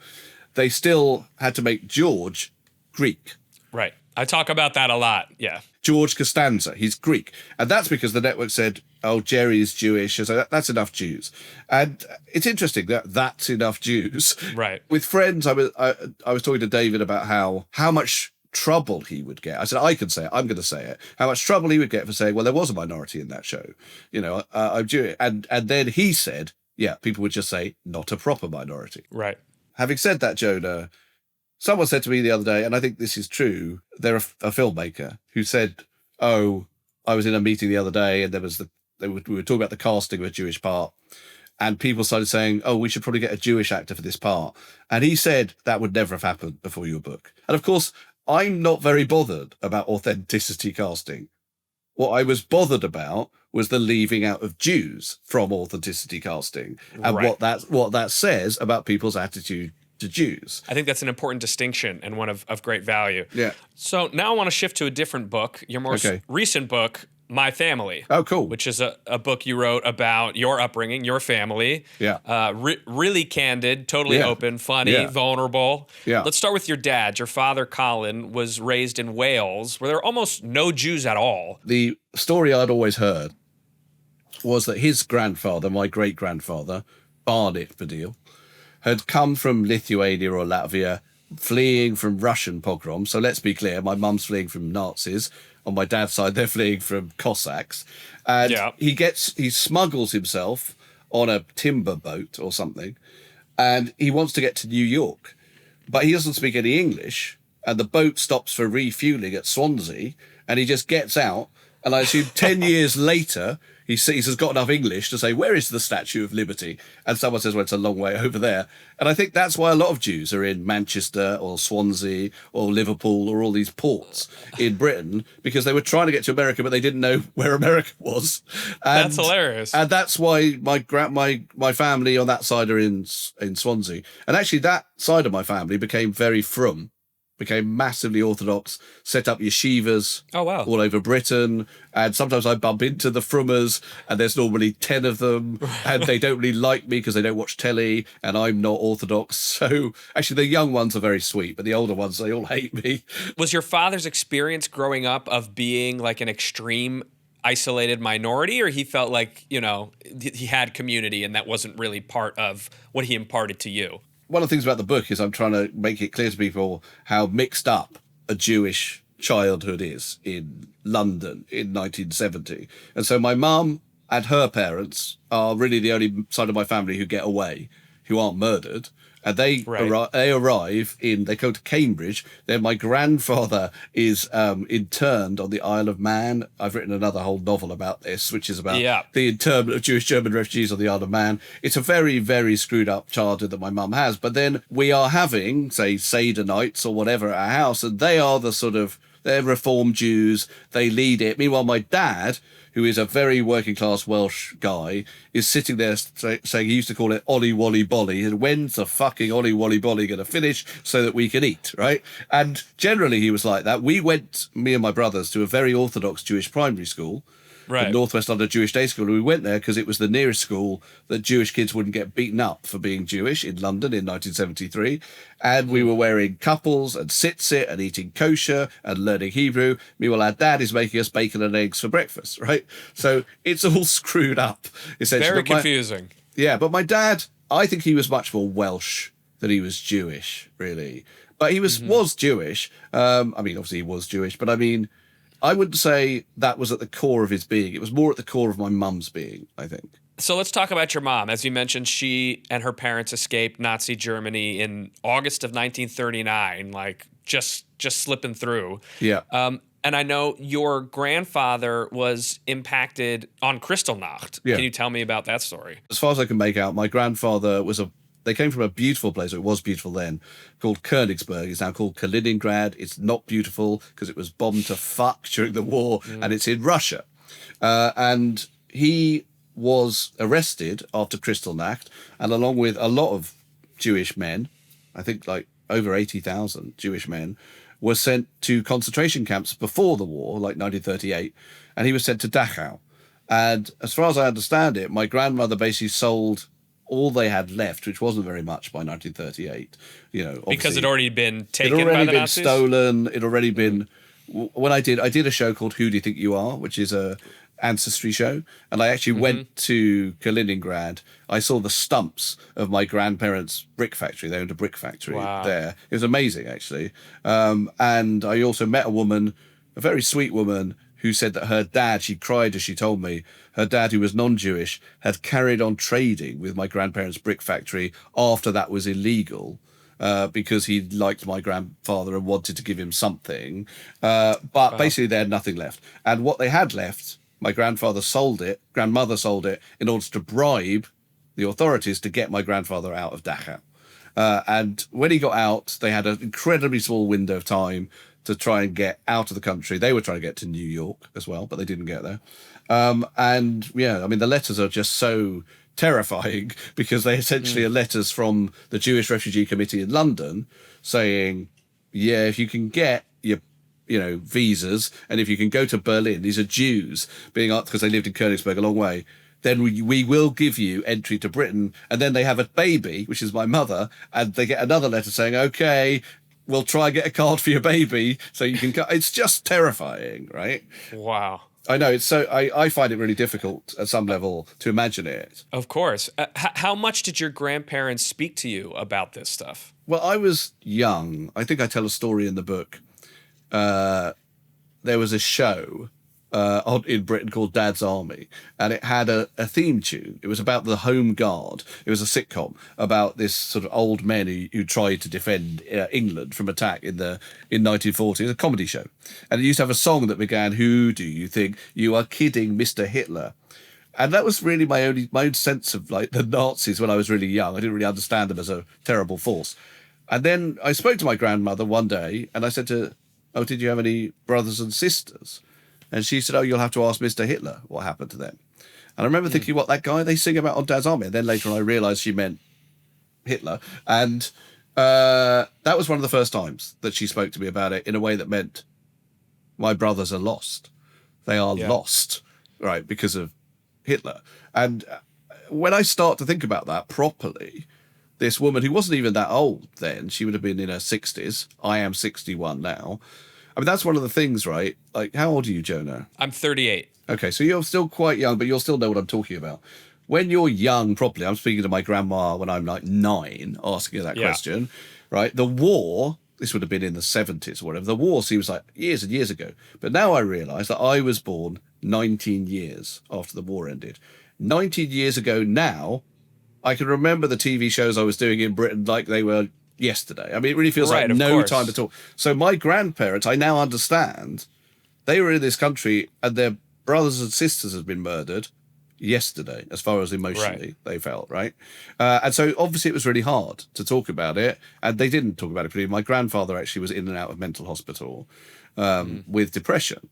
[SPEAKER 1] they still had to make George Greek.
[SPEAKER 2] Right. I talk about that a lot, yeah.
[SPEAKER 1] George Costanza, he's Greek. And that's because the network said, oh, Jerry is Jewish, so that's enough Jews. And it's interesting that that's enough Jews.
[SPEAKER 2] Right.
[SPEAKER 1] With Friends, I was talking to David about how much trouble he would get. I said, I can say it, I'm going to say it. How much trouble he would get for saying, well, there was a minority in that show. I'm Jewish. And then he said, yeah, people would just say, not a proper minority.
[SPEAKER 2] Right.
[SPEAKER 1] Having said that, Jonah, someone said to me the other day, and I think this is true, they're a filmmaker who said, oh, I was in a meeting the other day and we were talking about the casting of a Jewish part, and people started saying, oh, we should probably get a Jewish actor for this part. And he said that would never have happened before your book. And of course, I'm not very bothered about authenticity casting. What I was bothered about was the leaving out of Jews from authenticity casting, and
[SPEAKER 2] right.
[SPEAKER 1] what that says about people's attitude to Jews.
[SPEAKER 2] I think that's an important distinction and one of great value.
[SPEAKER 1] Yeah.
[SPEAKER 2] So now I want to shift to a different book, your most recent book, My Family.
[SPEAKER 1] Oh, cool.
[SPEAKER 2] Which is a book you wrote about your upbringing, your family.
[SPEAKER 1] Yeah.
[SPEAKER 2] Really candid, totally open, funny, vulnerable.
[SPEAKER 1] Yeah.
[SPEAKER 2] Let's start with your dad. Your father, Colin, was raised in Wales, where there are almost no Jews at all.
[SPEAKER 1] The story I'd always heard was that his grandfather, my great-grandfather, Barnett Baddiel, had come from Lithuania or Latvia, fleeing from Russian pogroms. So let's be clear, my mum's fleeing from Nazis. On my dad's side, they're fleeing from Cossacks. And he smuggles himself on a timber boat or something, and he wants to get to New York. But he doesn't speak any English, and the boat stops for refueling at Swansea, and he just gets out. And I assume 10 years later, he has got enough English to say, where is the Statue of Liberty? And someone says, well, it's a long way over there. And I think that's why a lot of Jews are in Manchester or Swansea or Liverpool or all these ports in Britain, because they were trying to get to America, but they didn't know where America was. And,
[SPEAKER 2] that's hilarious.
[SPEAKER 1] And that's why my family on that side are in Swansea. And actually that side of my family became massively Orthodox, set up yeshivas all over Britain. And sometimes I bump into the Frummers, and there's normally 10 of them, and they don't really like me because they don't watch telly, and I'm not Orthodox. So actually the young ones are very sweet, but the older ones, they all hate me.
[SPEAKER 2] Was your father's experience growing up of being like an extreme isolated minority, or he felt like, he had community and that wasn't really part of what he imparted to you? One
[SPEAKER 1] of the things about the book is I'm trying to make it clear to people how mixed up a Jewish childhood is in London in 1970. And so my mum and her parents are really the only side of my family who get away, who aren't murdered. And they arrive they go to Cambridge. Then my grandfather is interned on the Isle of Man. I've written another whole novel about this, which is about the internment of Jewish German refugees on the Isle of Man. It's a very, very screwed up childhood that my mum has. But then we are having, say, Seder nights or whatever at our house, and they are the sort of, they're Reformed Jews. They lead it. Meanwhile, my dad, who is a very working class Welsh guy, is sitting there saying he used to call it Ollie Wally Bolly, and when's the fucking Ollie Wally Bolly going to finish so that we can eat, right? And generally he was like that. We went, me and my brothers, to a very orthodox Jewish primary school, the Northwest London Jewish Day School. And we went there because it was the nearest school that Jewish kids wouldn't get beaten up for being Jewish in London in 1973. And we were wearing couples and tzitzit and eating kosher and learning Hebrew. Meanwhile, our dad is making us bacon and eggs for breakfast, right? So it's all screwed up, essentially.
[SPEAKER 2] Very confusing.
[SPEAKER 1] Yeah, but my dad, I think he was much more Welsh than he was Jewish, really. But he was Jewish. I mean, obviously he was Jewish, but I mean, I wouldn't say that was at the core of his being. It was more at the core of my mum's being, I think.
[SPEAKER 2] So let's talk about your mom. As you mentioned, she and her parents escaped Nazi Germany in August of 1939, like just slipping through.
[SPEAKER 1] Yeah.
[SPEAKER 2] And I know your grandfather was impacted on Kristallnacht.
[SPEAKER 1] Yeah.
[SPEAKER 2] Can you tell me about that story?
[SPEAKER 1] As far as I can make out, my grandfather they came from a beautiful place, or it was beautiful then, called Königsberg. It's now called Kaliningrad. It's not beautiful because it was bombed to fuck during the war, and it's in Russia. And he was arrested after Kristallnacht, and along with a lot of Jewish men, I think like over 80,000 Jewish men, were sent to concentration camps before the war, like 1938, and he was sent to Dachau. And as far as I understand it, my grandmother basically sold all they had left, which wasn't very much by 1938,
[SPEAKER 2] because it had already been taken.
[SPEAKER 1] It had already
[SPEAKER 2] by the
[SPEAKER 1] been
[SPEAKER 2] Nazis?
[SPEAKER 1] Stolen. It already been. When I did a show called Who Do You Think You Are, which is a ancestry show, and I actually went to Kaliningrad. I saw the stumps of my grandparents' brick factory. They owned a brick factory there. It was amazing, actually. And I also met a woman, a very sweet woman, who said that her dad, she cried as she told me, her dad, who was non-Jewish, had carried on trading with my grandparents' brick factory after that was illegal, because he liked my grandfather and wanted to give him something. But basically they had nothing left. And what they had left, my grandmother sold it in order to bribe the authorities to get my grandfather out of Dachau. And when he got out, they had an incredibly small window of time to try and get out of the country. They were trying to get to New York as well, but they didn't get there. And yeah, I mean, the letters are just so terrifying because they essentially are letters from the Jewish Refugee Committee in London saying, yeah, if you can get your visas, and if you can go to Berlin, these are Jews being asked because they lived in Königsberg a long way, then we will give you entry to Britain. And then they have a baby, which is my mother, and they get another letter saying, okay, we'll try and get a card for your baby so you can go. It's just terrifying, right?
[SPEAKER 2] Wow.
[SPEAKER 1] I know. It's so I find it really difficult at some level to imagine it.
[SPEAKER 2] Of course. How much did your grandparents speak to you about this stuff?
[SPEAKER 1] Well, I was young. I think I tell a story in the book. There was a show in Britain called Dad's Army, and it had a theme tune. It was about the Home Guard. It was a sitcom about this sort of old men who tried to defend England from attack in 1940. It was a comedy show, and it used to have a song that began, "Who do you think you are kidding, Mr. Hitler?" And that was really my own sense of like the Nazis when I was really young. I didn't really understand them as a terrible force. And then I spoke to my grandmother one day, and I said to her, "Oh, did you have any brothers and sisters?" And she said, "Oh, you'll have to ask Mr. Hitler what happened to them." And I remember thinking, what, that guy they sing about on Dad's Army? And then later on I realised she meant Hitler. And that was one of the first times that she spoke to me about it in a way that meant my brothers are lost. They are lost, right, because of Hitler. And when I start to think about that properly, this woman who wasn't even that old then, she would have been in her 60s. I am 61 now. I mean, that's one of the things, right? Like, how old are you, Jonah?
[SPEAKER 2] I'm 38.
[SPEAKER 1] Okay, so you're still quite young, but you'll still know what I'm talking about. When you're young properly, I'm speaking to my grandma when I'm like 9, asking her that question, right? The war This would have been in the 70s or whatever. The war seems like years and years ago. But now I realise that I was born 19 years after the war ended. 19 years ago now, I can remember the TV shows I was doing in Britain like they were yesterday. I mean, it really feels like no time at all. So my grandparents, I now understand, they were in this country and their brothers and sisters had been murdered yesterday, as far as emotionally they felt, right? And so obviously it was really hard to talk about it, and they didn't talk about it. My grandfather actually was in and out of mental hospital with depression.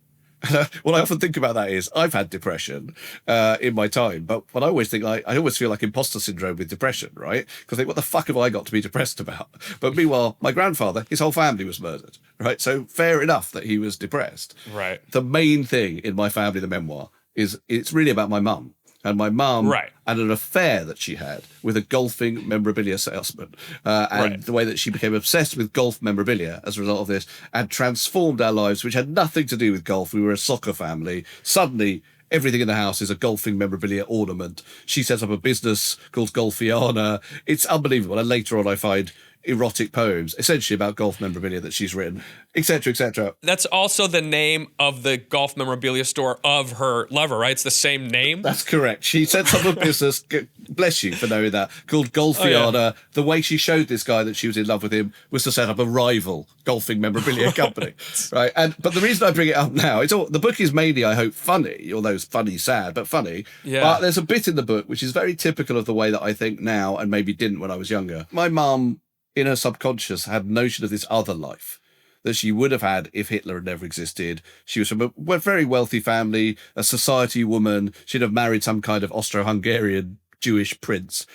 [SPEAKER 1] What I often think about that is I've had depression in my time, but I always think I always feel like imposter syndrome with depression, right? Because I think, what the fuck have I got to be depressed about? But meanwhile, my grandfather, his whole family was murdered, right? So fair enough that he was depressed.
[SPEAKER 2] Right.
[SPEAKER 1] The main thing in my family, the memoir, is it's really about my mum. And my mum had an affair that she had with a golfing memorabilia salesman. And the way that she became obsessed with golf memorabilia as a result of this and transformed our lives, which had nothing to do with golf. We were a soccer family. Suddenly, everything in the house is a golfing memorabilia ornament. She sets up a business called Golfiana. It's unbelievable. And later on, I find erotic poems, essentially about golf memorabilia that she's written, etc., etc.
[SPEAKER 2] That's also the name of the golf memorabilia store of her lover, right? It's the same name?
[SPEAKER 1] That's correct. She sets up a business, bless you for knowing that, called Golfiana. Oh, yeah. The way she showed this guy that she was in love with him was to set up a rival golfing memorabilia company, right? But the reason I bring it up now, the book is mainly, I hope, funny, although it's funny, sad, but funny. Yeah. But there's a bit in the book which is very typical of the way that I think now and maybe didn't when I was younger. My mum, in her subconscious, had notion of this other life that she would have had if Hitler had never existed. She was from a very wealthy family, a society woman. She'd have married some kind of Austro-Hungarian Jewish prince.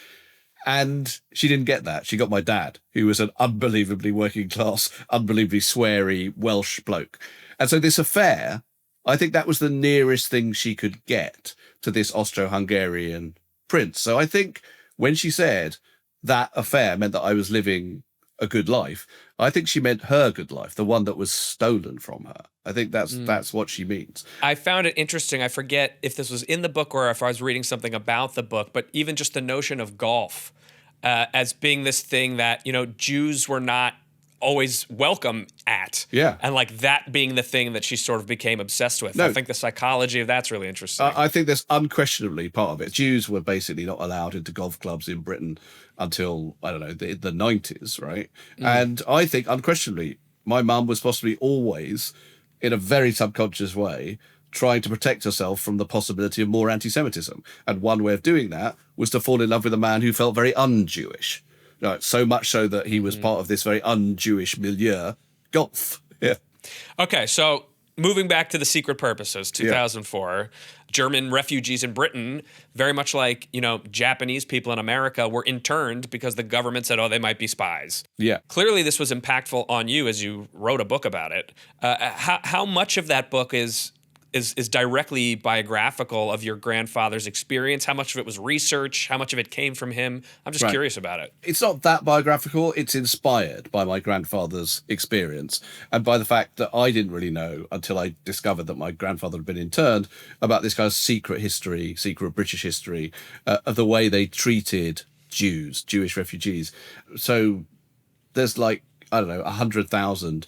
[SPEAKER 1] And she didn't get that. She got my dad, who was an unbelievably working class, unbelievably sweary Welsh bloke. And so this affair, I think that was the nearest thing she could get to this Austro-Hungarian prince. So I think when she said that affair meant that I was living a good life, I think she meant her good life, the one that was stolen from her. I think that's what she means.
[SPEAKER 2] I found it interesting. I forget if this was in the book or if I was reading something about the book, but even just the notion of golf as being this thing that, Jews were not always welcome at.
[SPEAKER 1] Yeah.
[SPEAKER 2] And like that being the thing that she sort of became obsessed with. No, I think the psychology of that's really interesting.
[SPEAKER 1] I think that's unquestionably part of it. Jews were basically not allowed into golf clubs in Britain until, I don't know, the 90s, right? And I think unquestionably my mum was possibly always, in a very subconscious way, trying to protect herself from the possibility of more anti-Semitism. And one way of doing that was to fall in love with a man who felt very un-Jewish. Right, so much so that he was part of this very un-Jewish milieu, golf. Yeah.
[SPEAKER 2] Okay, so moving back to The Secret Purposes, 2004, German refugees in Britain, very much like, Japanese people in America, were interned because the government said, they might be spies.
[SPEAKER 1] Yeah.
[SPEAKER 2] Clearly, this was impactful on you as you wrote a book about it. How much of that book is directly biographical of your grandfather's experience? How much of it was research? How much of it came from him? I'm just curious about it.
[SPEAKER 1] It's not that biographical. It's inspired by my grandfather's experience and by the fact that I didn't really know until I discovered that my grandfather had been interned about this kind of secret British history of the way they treated Jewish refugees. So there's 100,000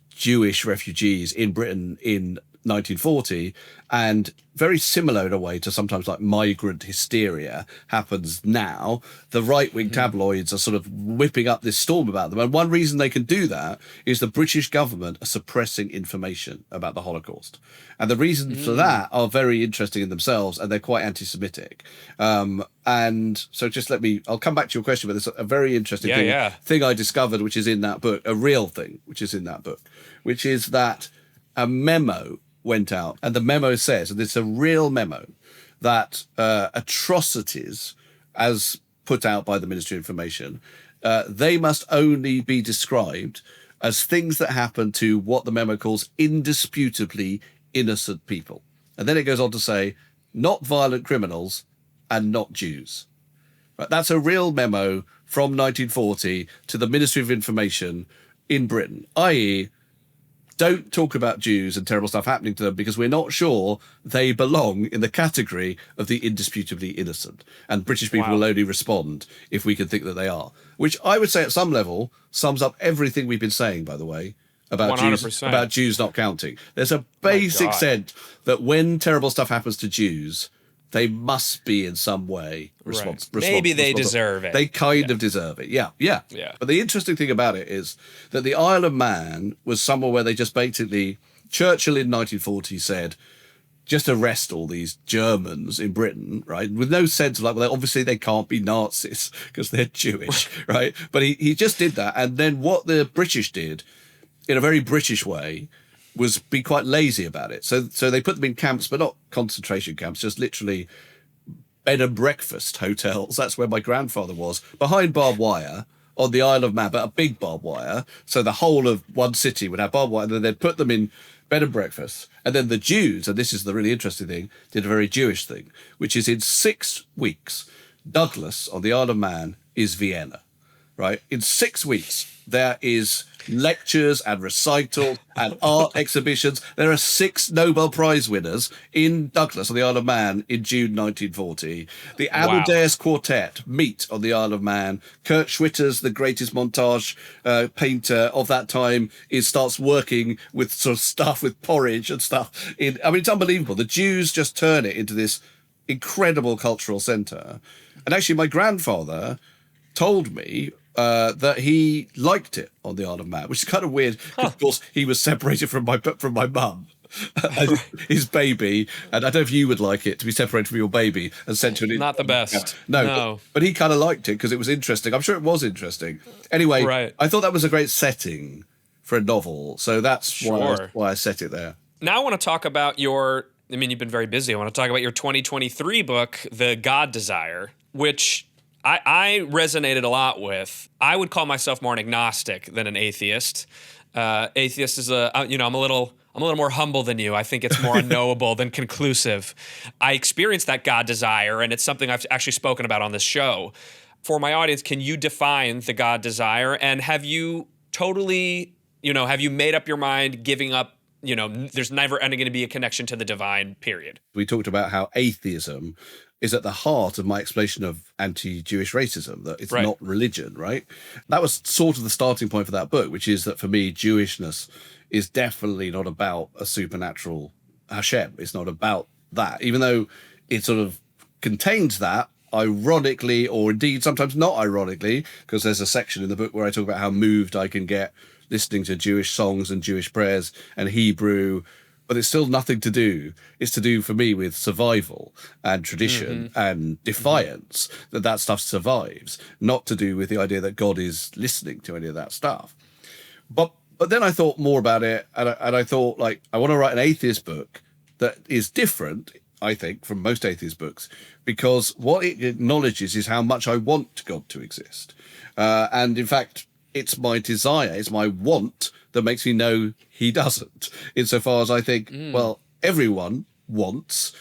[SPEAKER 1] Jewish refugees in Britain in 1940, and very similar in a way to sometimes like migrant hysteria happens now. The right-wing tabloids are sort of whipping up this storm about them, and one reason they can do that is the British government are suppressing information about the Holocaust, and the reasons for that are very interesting in themselves, and they're quite anti-Semitic. And so I'll come back to your question, but there's a very interesting thing I discovered, which is in that book, a real thing, which is in that book, which is that a memo went out, and the memo says, and it's a real memo, that atrocities, as put out by the Ministry of Information, they must only be described as things that happen to what the memo calls indisputably innocent people. And then it goes on to say, not violent criminals and not Jews. Right? That's a real memo from 1940 to the Ministry of Information in Britain, i.e., don't talk about Jews and terrible stuff happening to them because we're not sure they belong in the category of the indisputably innocent. And British people will only respond if we can think that they are, which I would say at some level sums up everything we've been saying, by the way, about
[SPEAKER 2] 100%.
[SPEAKER 1] Jews not counting. There's a basic sense that when terrible stuff happens to Jews, they must be in some way responsible.
[SPEAKER 2] Maybe they deserve it.
[SPEAKER 1] They kind of deserve it. Yeah. But the interesting thing about it is that the Isle of Man was somewhere where they just basically, Churchill in 1940 said, just arrest all these Germans in Britain, right? With no sense of like, well, obviously they can't be Nazis because they're Jewish, right? But he just did that. And then what the British did in a very British way was be quite lazy about it. So they put them in camps, but not concentration camps, just literally bed and breakfast hotels. That's where my grandfather was, behind barbed wire on the Isle of Man, but a big barbed wire. So the whole of one city would have barbed wire, and then they'd put them in bed and breakfast. And then the Jews, and this is the really interesting thing, did a very Jewish thing, which is in 6 weeks, Douglas on the Isle of Man is Vienna, right? In 6 weeks, there is lectures and recitals and art exhibitions. There are 6 Nobel Prize winners in Douglas on the Isle of Man in June 1940. The Amadeus Quartet meet on the Isle of Man. Kurt Schwitter's the greatest montage painter of that time starts working with sort of stuff with porridge and stuff. It's unbelievable. The Jews just turn it into this incredible cultural centre. And actually, my grandfather told me that he liked it on the Isle of Man, which is kind of weird. Of course, he was separated from my mum, his baby, and I don't know if you would like it to be separated from your baby and sent to an.
[SPEAKER 2] Not the best.
[SPEAKER 1] No. But he kind of liked it because it was interesting. I'm sure it was interesting. Anyway, I thought that was a great setting for a novel, so that's why I set it there.
[SPEAKER 2] Now I want to talk about you've been very busy. I want to talk about your 2023 book, The God Desire, which I resonated a lot with. I would call myself more an agnostic than an atheist. Atheist is I'm a little more humble than you. I think it's more unknowable than conclusive. I experienced that God desire, and it's something I've actually spoken about on this show. For my audience, can you define the God desire? And have you totally, have you made up your mind giving up, there's never going to be a connection to the divine, period?
[SPEAKER 1] We talked about how atheism is at the heart of my explanation of anti-Jewish racism, that it's not religion, right? That was sort of the starting point for that book, which is that for me, Jewishness is definitely not about a supernatural Hashem. It's not about that, even though it sort of contains that, ironically, or indeed sometimes not ironically, because there's a section in the book where I talk about how moved I can get listening to Jewish songs and Jewish prayers and Hebrew, but it's still nothing to do. It's to do for me with survival and tradition and defiance, that stuff survives, not to do with the idea that God is listening to any of that stuff. But then I thought more about it, and I thought, like, I want to write an atheist book that is different, I think, from most atheist books, because what it acknowledges is how much I want God to exist. And in fact, it's my desire, it's my want that makes me know he doesn't. Insofar as I think, well, everyone wants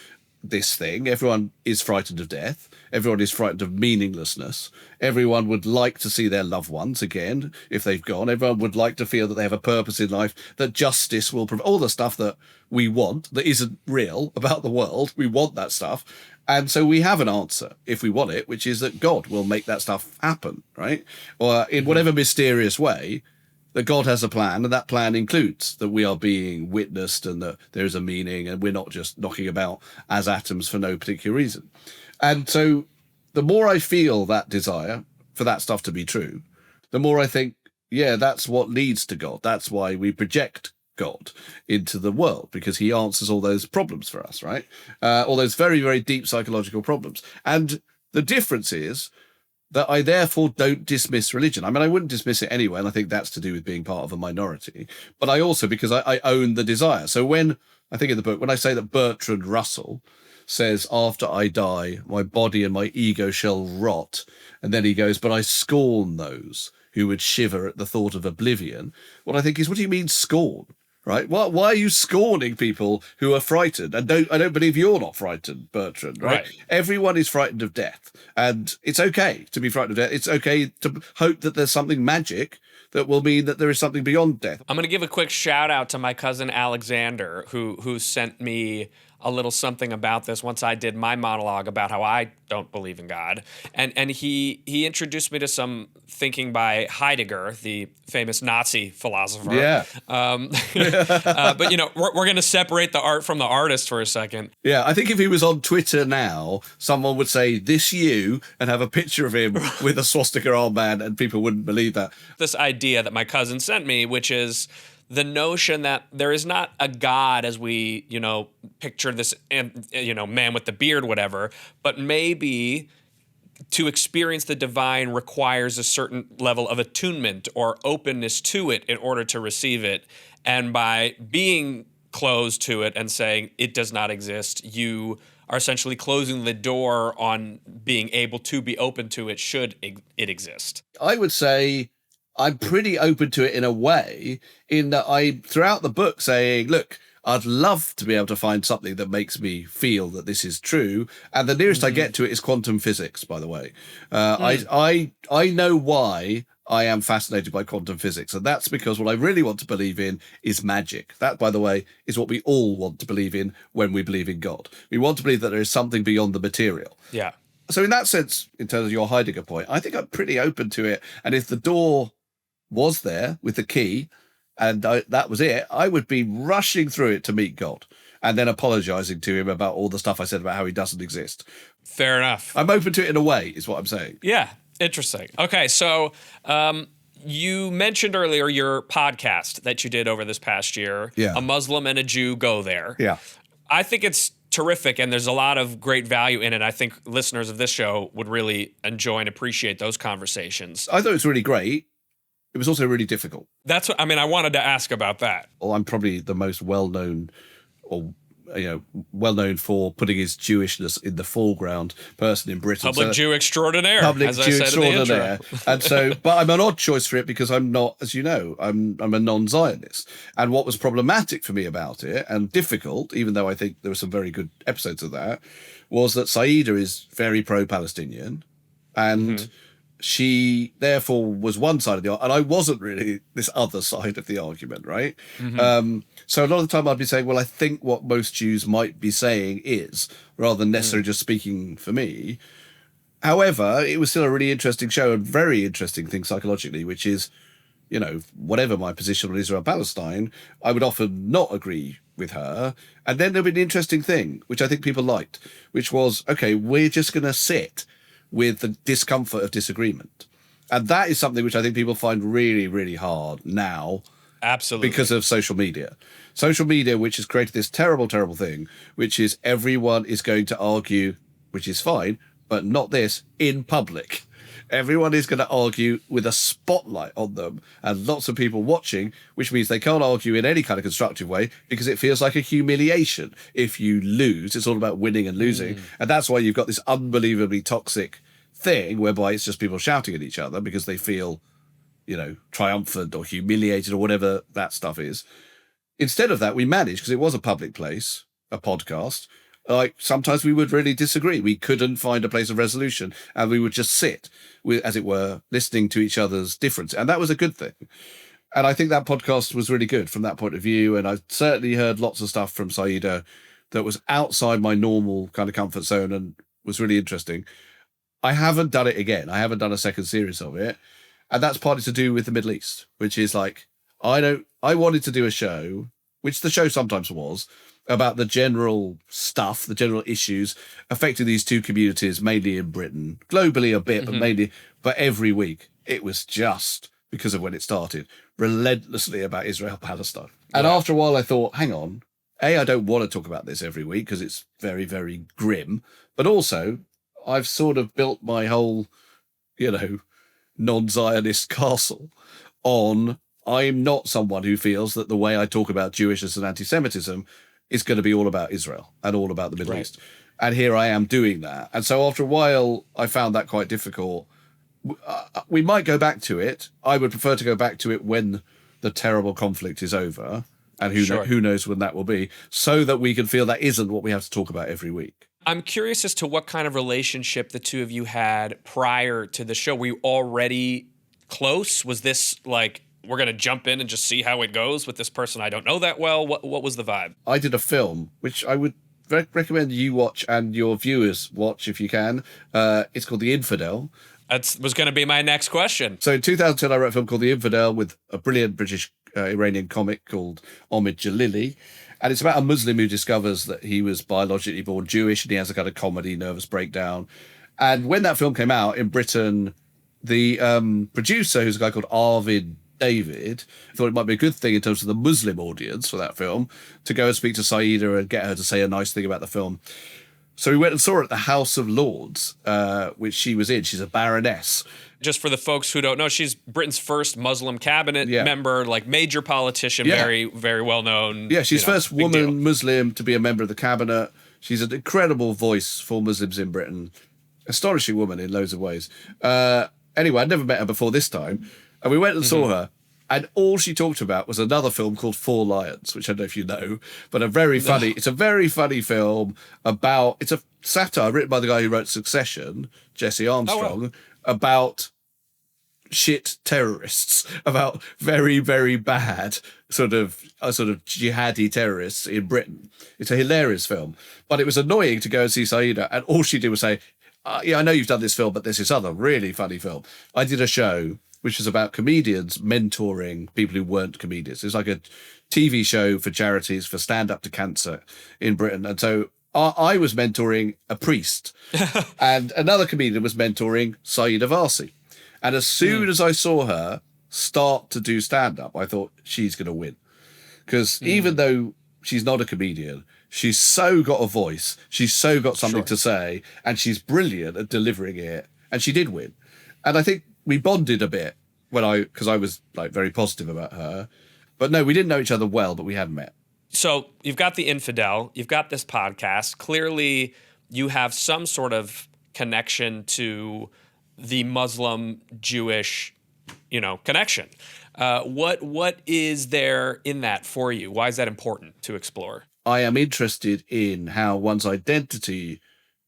[SPEAKER 1] this thing. Everyone is frightened of death. Everyone is frightened of meaninglessness. Everyone would like to see their loved ones again if they've gone. Everyone would like to feel that they have a purpose in life, that justice will provide, all the stuff that we want that isn't real about the world. We want that stuff. And so we have an answer, if we want it, which is that God will make that stuff happen, right? Or in whatever mysterious way, that God has a plan, and that plan includes that we are being witnessed and that there is a meaning, and we're not just knocking about as atoms for no particular reason. And so the more I feel that desire for that stuff to be true, the more I think, yeah, that's what leads to God. That's why we project God into the world, because he answers all those problems for us, right? All those very, very deep psychological problems. And the difference is that I therefore don't dismiss religion. I mean, I wouldn't dismiss it anyway, and I think that's to do with being part of a minority. But I also, because I own the desire. So when, I think in the book, when I say that Bertrand Russell says, after I die, my body and my ego shall rot, and then he goes, but I scorn those who would shiver at the thought of oblivion. What I think is, what do you mean scorn? right? Why are you scorning people who are frightened? And I don't believe you're not frightened, Bertrand, right? Everyone is frightened of death. And it's okay to be frightened of death. It's okay to hope that there's something magic that will mean that there is something beyond death.
[SPEAKER 2] I'm going to give a quick shout out to my cousin Alexander, who sent me a little something about this once I did my monologue about how I don't believe in God. And he introduced me to some thinking by Heidegger, the famous Nazi philosopher.
[SPEAKER 1] Yeah.
[SPEAKER 2] But, you know, we're going to separate the art from the artist for a second.
[SPEAKER 1] Yeah, I think if he was on Twitter now, someone would say, "This you," and have a picture of him with a swastika armband, and people wouldn't believe that.
[SPEAKER 2] This idea that my cousin sent me, which is the notion that there is not a God as we, you know, picture this, you know, man with the beard, whatever, but maybe to experience the divine requires a certain level of attunement or openness to it in order to receive it. And by being closed to it and saying it does not exist, you are essentially closing the door on being able to be open to it should it exist.
[SPEAKER 1] I would say I'm pretty open to it in a way, in that I, throughout the book, saying, look, I'd love to be able to find something that makes me feel that this is true. And the nearest I get to it is quantum physics, by the way. I know why I am fascinated by quantum physics. And that's because what I really want to believe in is magic. That, by the way, is what we all want to believe in when we believe in God. We want to believe that there is something beyond the material.
[SPEAKER 2] Yeah.
[SPEAKER 1] So in that sense, in terms of your Heidegger point, I think I'm pretty open to it. And if the door was there with the key and that was it, I would be rushing through it to meet God and then apologizing to him about all the stuff I said about how he doesn't exist.
[SPEAKER 2] Fair enough.
[SPEAKER 1] I'm open to it in a way, is what I'm saying.
[SPEAKER 2] Yeah, interesting. Okay, so you mentioned earlier your podcast that you did over this past year.
[SPEAKER 1] Yeah.
[SPEAKER 2] A Muslim and a Jew Go There.
[SPEAKER 1] Yeah.
[SPEAKER 2] I think it's terrific, and there's a lot of great value in it. I think listeners of this show would really enjoy and appreciate those conversations.
[SPEAKER 1] I thought it was really great. It was also really difficult.
[SPEAKER 2] That's what I mean. I wanted to ask about that.
[SPEAKER 1] Well, I'm probably the most well-known, or well-known for putting his Jewishness in the foreground person in Britain.
[SPEAKER 2] Public Jew extraordinaire.
[SPEAKER 1] Public
[SPEAKER 2] as
[SPEAKER 1] Jew
[SPEAKER 2] I said
[SPEAKER 1] extraordinaire.
[SPEAKER 2] in the intro.
[SPEAKER 1] And so, but I'm an odd choice for it because I'm not, as you know, I'm a non-Zionist. And what was problematic for me about it, and difficult, even though I think there were some very good episodes of that, was that Saida is very pro-Palestinian, and she therefore was one side of the argument, and I wasn't really this other side of the argument, right? So a lot of the time I'd be saying, well, I think what most Jews might be saying is, rather than necessarily just speaking for me. However, it was still a really interesting show and very interesting thing psychologically, which is, you know, whatever my position on Israel-Palestine, I would often not agree with her. And then there'd be an interesting thing, which I think people liked, which was, okay, we're just going to sit with the discomfort of disagreement. And that is something which I think people find really, really hard now.
[SPEAKER 2] Absolutely.
[SPEAKER 1] Because of social media. Social media, which has created this terrible, terrible thing, which is everyone is going to argue, which is fine, but not this, in public. Everyone is going to argue with a spotlight on them and lots of people watching, which means they can't argue in any kind of constructive way because it feels like a humiliation. If you lose, it's all about winning and losing. And that's why you've got this unbelievably toxic thing whereby it's just people shouting at each other because they feel, you know, triumphant or humiliated or whatever that stuff is. Instead of that, we managed, because it was a public place, a podcast, like sometimes we would really disagree. We couldn't find a place of resolution and we would just sit with, as it were, listening to each other's difference. And that was a good thing. And I think that podcast was really good from that point of view. And I certainly heard lots of stuff from Saida that was outside my normal kind of comfort zone and was really interesting. I haven't done it again. I haven't done a second series of it. And that's partly to do with the Middle East, which is like, I wanted to do a show, which the show sometimes was, about the general stuff, the general issues affecting these two communities, mainly in Britain, globally a bit, but every week it was just, because of when it started, relentlessly about Israel-Palestine. And after a while I thought, hang on, I don't want to talk about this every week because it's very, very grim, but also I've sort of built my whole, you know, non-Zionist castle on I'm not someone who feels that the way I talk about Jewishness and anti-Semitism is going to be all about Israel and all about the Middle East. And here I am doing that. And so after a while, I found that quite difficult. We might go back to it. I would prefer to go back to it when the terrible conflict is over. And
[SPEAKER 2] Sure.
[SPEAKER 1] who knows when that will be, so that we can feel that isn't what we have to talk about every week.
[SPEAKER 2] I'm curious as to what kind of relationship the two of you had prior to the show. Were you already close? Was this like, we're going to jump in and just see how it goes with this person I don't know that well? What was the vibe?
[SPEAKER 1] I did a film, which I would recommend you watch and your viewers watch if you can. It's called The Infidel.
[SPEAKER 2] That was going to be my next question.
[SPEAKER 1] So in 2010, I wrote a film called The Infidel with a brilliant British Iranian comic called Omid Jalili. And it's about a Muslim who discovers that he was biologically born Jewish, and he has a kind of comedy, nervous breakdown. And when that film came out in Britain, the producer, who's a guy called Arvid David, thought it might be a good thing in terms of the Muslim audience for that film to go and speak to Saida and get her to say a nice thing about the film. So we went and saw it at the House of Lords, which she was in. She's a baroness.
[SPEAKER 2] Just for the folks who don't know, she's Britain's first Muslim cabinet member, like major politician, very, very well known.
[SPEAKER 1] Yeah, she's first woman Muslim to be a member of the cabinet. She's an incredible voice for Muslims in Britain. Astonishing woman in loads of ways. Anyway, I'd never met her before this time. And we went and saw her. And all she talked about was another film called Four Lions, which I don't know if you know, but it's a very funny film about, it's a satire written by the guy who wrote Succession, Jesse Armstrong, about shit terrorists, about very, very bad sort of jihadi terrorists in Britain. It's a hilarious film, but it was annoying to go and see Saida, and all she did was say, yeah, I know you've done this film, but there's this other really funny film. I did a show which was about comedians mentoring people who weren't comedians. It was like a TV show for charities for Stand Up to Cancer in Britain. And so I was mentoring a priest and another comedian was mentoring Saida Varsi. And as soon as I saw her start to do stand-up, I thought, she's going to win. Because even though she's not a comedian, she's so got a voice, she's so got something to say, and she's brilliant at delivering it. And she did win. And I think we bonded a bit because I was like very positive about her. But no, we didn't know each other well, but we had met.
[SPEAKER 2] So you've got The Infidel, you've got this podcast. Clearly, you have some sort of connection to the Muslim Jewish, connection. What is there in that for you? Why is that important to explore?
[SPEAKER 1] I am interested in how one's identity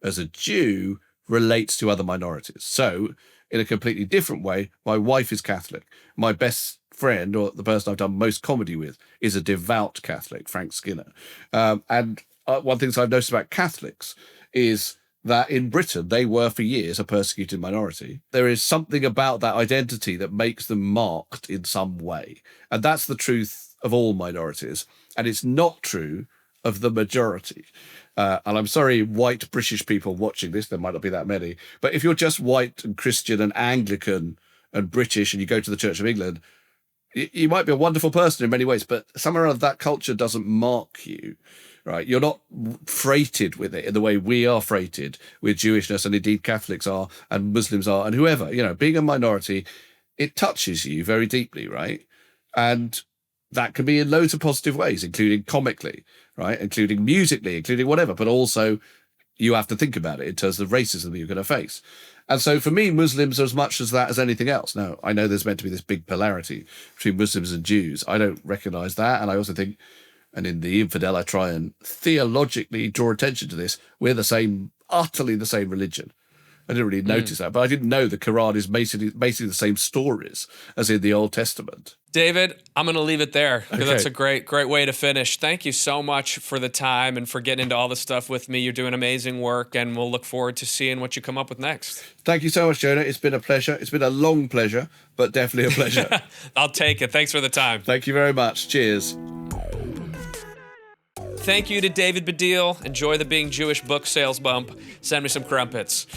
[SPEAKER 1] as a Jew relates to other minorities. So, in a completely different way, my wife is Catholic. My best friend, or the person I've done most comedy with, is a devout Catholic, Frank Skinner. And one thing I've noticed about Catholics is that in Britain, they were for years a persecuted minority. There is something about that identity that makes them marked in some way. And that's the truth of all minorities. And it's not true of the majority. And I'm sorry, white British people watching this, there might not be that many, but if you're just white and Christian and Anglican and British and you go to the Church of England, you might be a wonderful person in many ways, but somewhere or other that culture doesn't mark you, right? You're not freighted with it in the way we are freighted with Jewishness, and indeed Catholics are and Muslims are and whoever. Being a minority, it touches you very deeply, right? And that can be in loads of positive ways, including comically, right? Including musically, including whatever. But also you have to think about it in terms of racism that you're going to face. And so for me, Muslims are as much as that as anything else. Now, I know there's meant to be this big polarity between Muslims and Jews. I don't recognize that. And I also think, and in The Infidel, I try and theologically draw attention to this. We're utterly the same religion. I didn't really notice that, but I didn't know the Quran is basically the same stories as in the Old Testament.
[SPEAKER 2] David, I'm going to leave it there because that's a great way to finish. Thank you so much for the time and for getting into all this stuff with me. You're doing amazing work, and we'll look forward to seeing what you come up with next.
[SPEAKER 1] Thank you so much, Jonah. It's been a pleasure. It's been a long pleasure, but definitely a pleasure.
[SPEAKER 2] I'll take it. Thanks for the time.
[SPEAKER 1] Thank you very much. Cheers.
[SPEAKER 2] Thank you to David Baddiel. Enjoy the Being Jewish book sales bump. Send me some crumpets.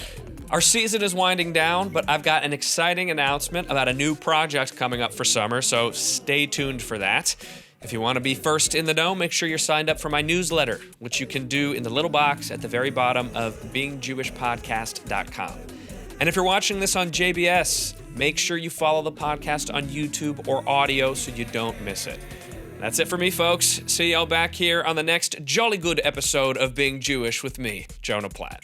[SPEAKER 2] Our season is winding down, but I've got an exciting announcement about a new project coming up for summer, so stay tuned for that. If you want to be first in the know, make sure you're signed up for my newsletter, which you can do in the little box at the very bottom of beingjewishpodcast.com. And if you're watching this on JBS, make sure you follow the podcast on YouTube or audio so you don't miss it. That's it for me, folks. See y'all back here on the next jolly good episode of Being Jewish with me, Jonah Platt.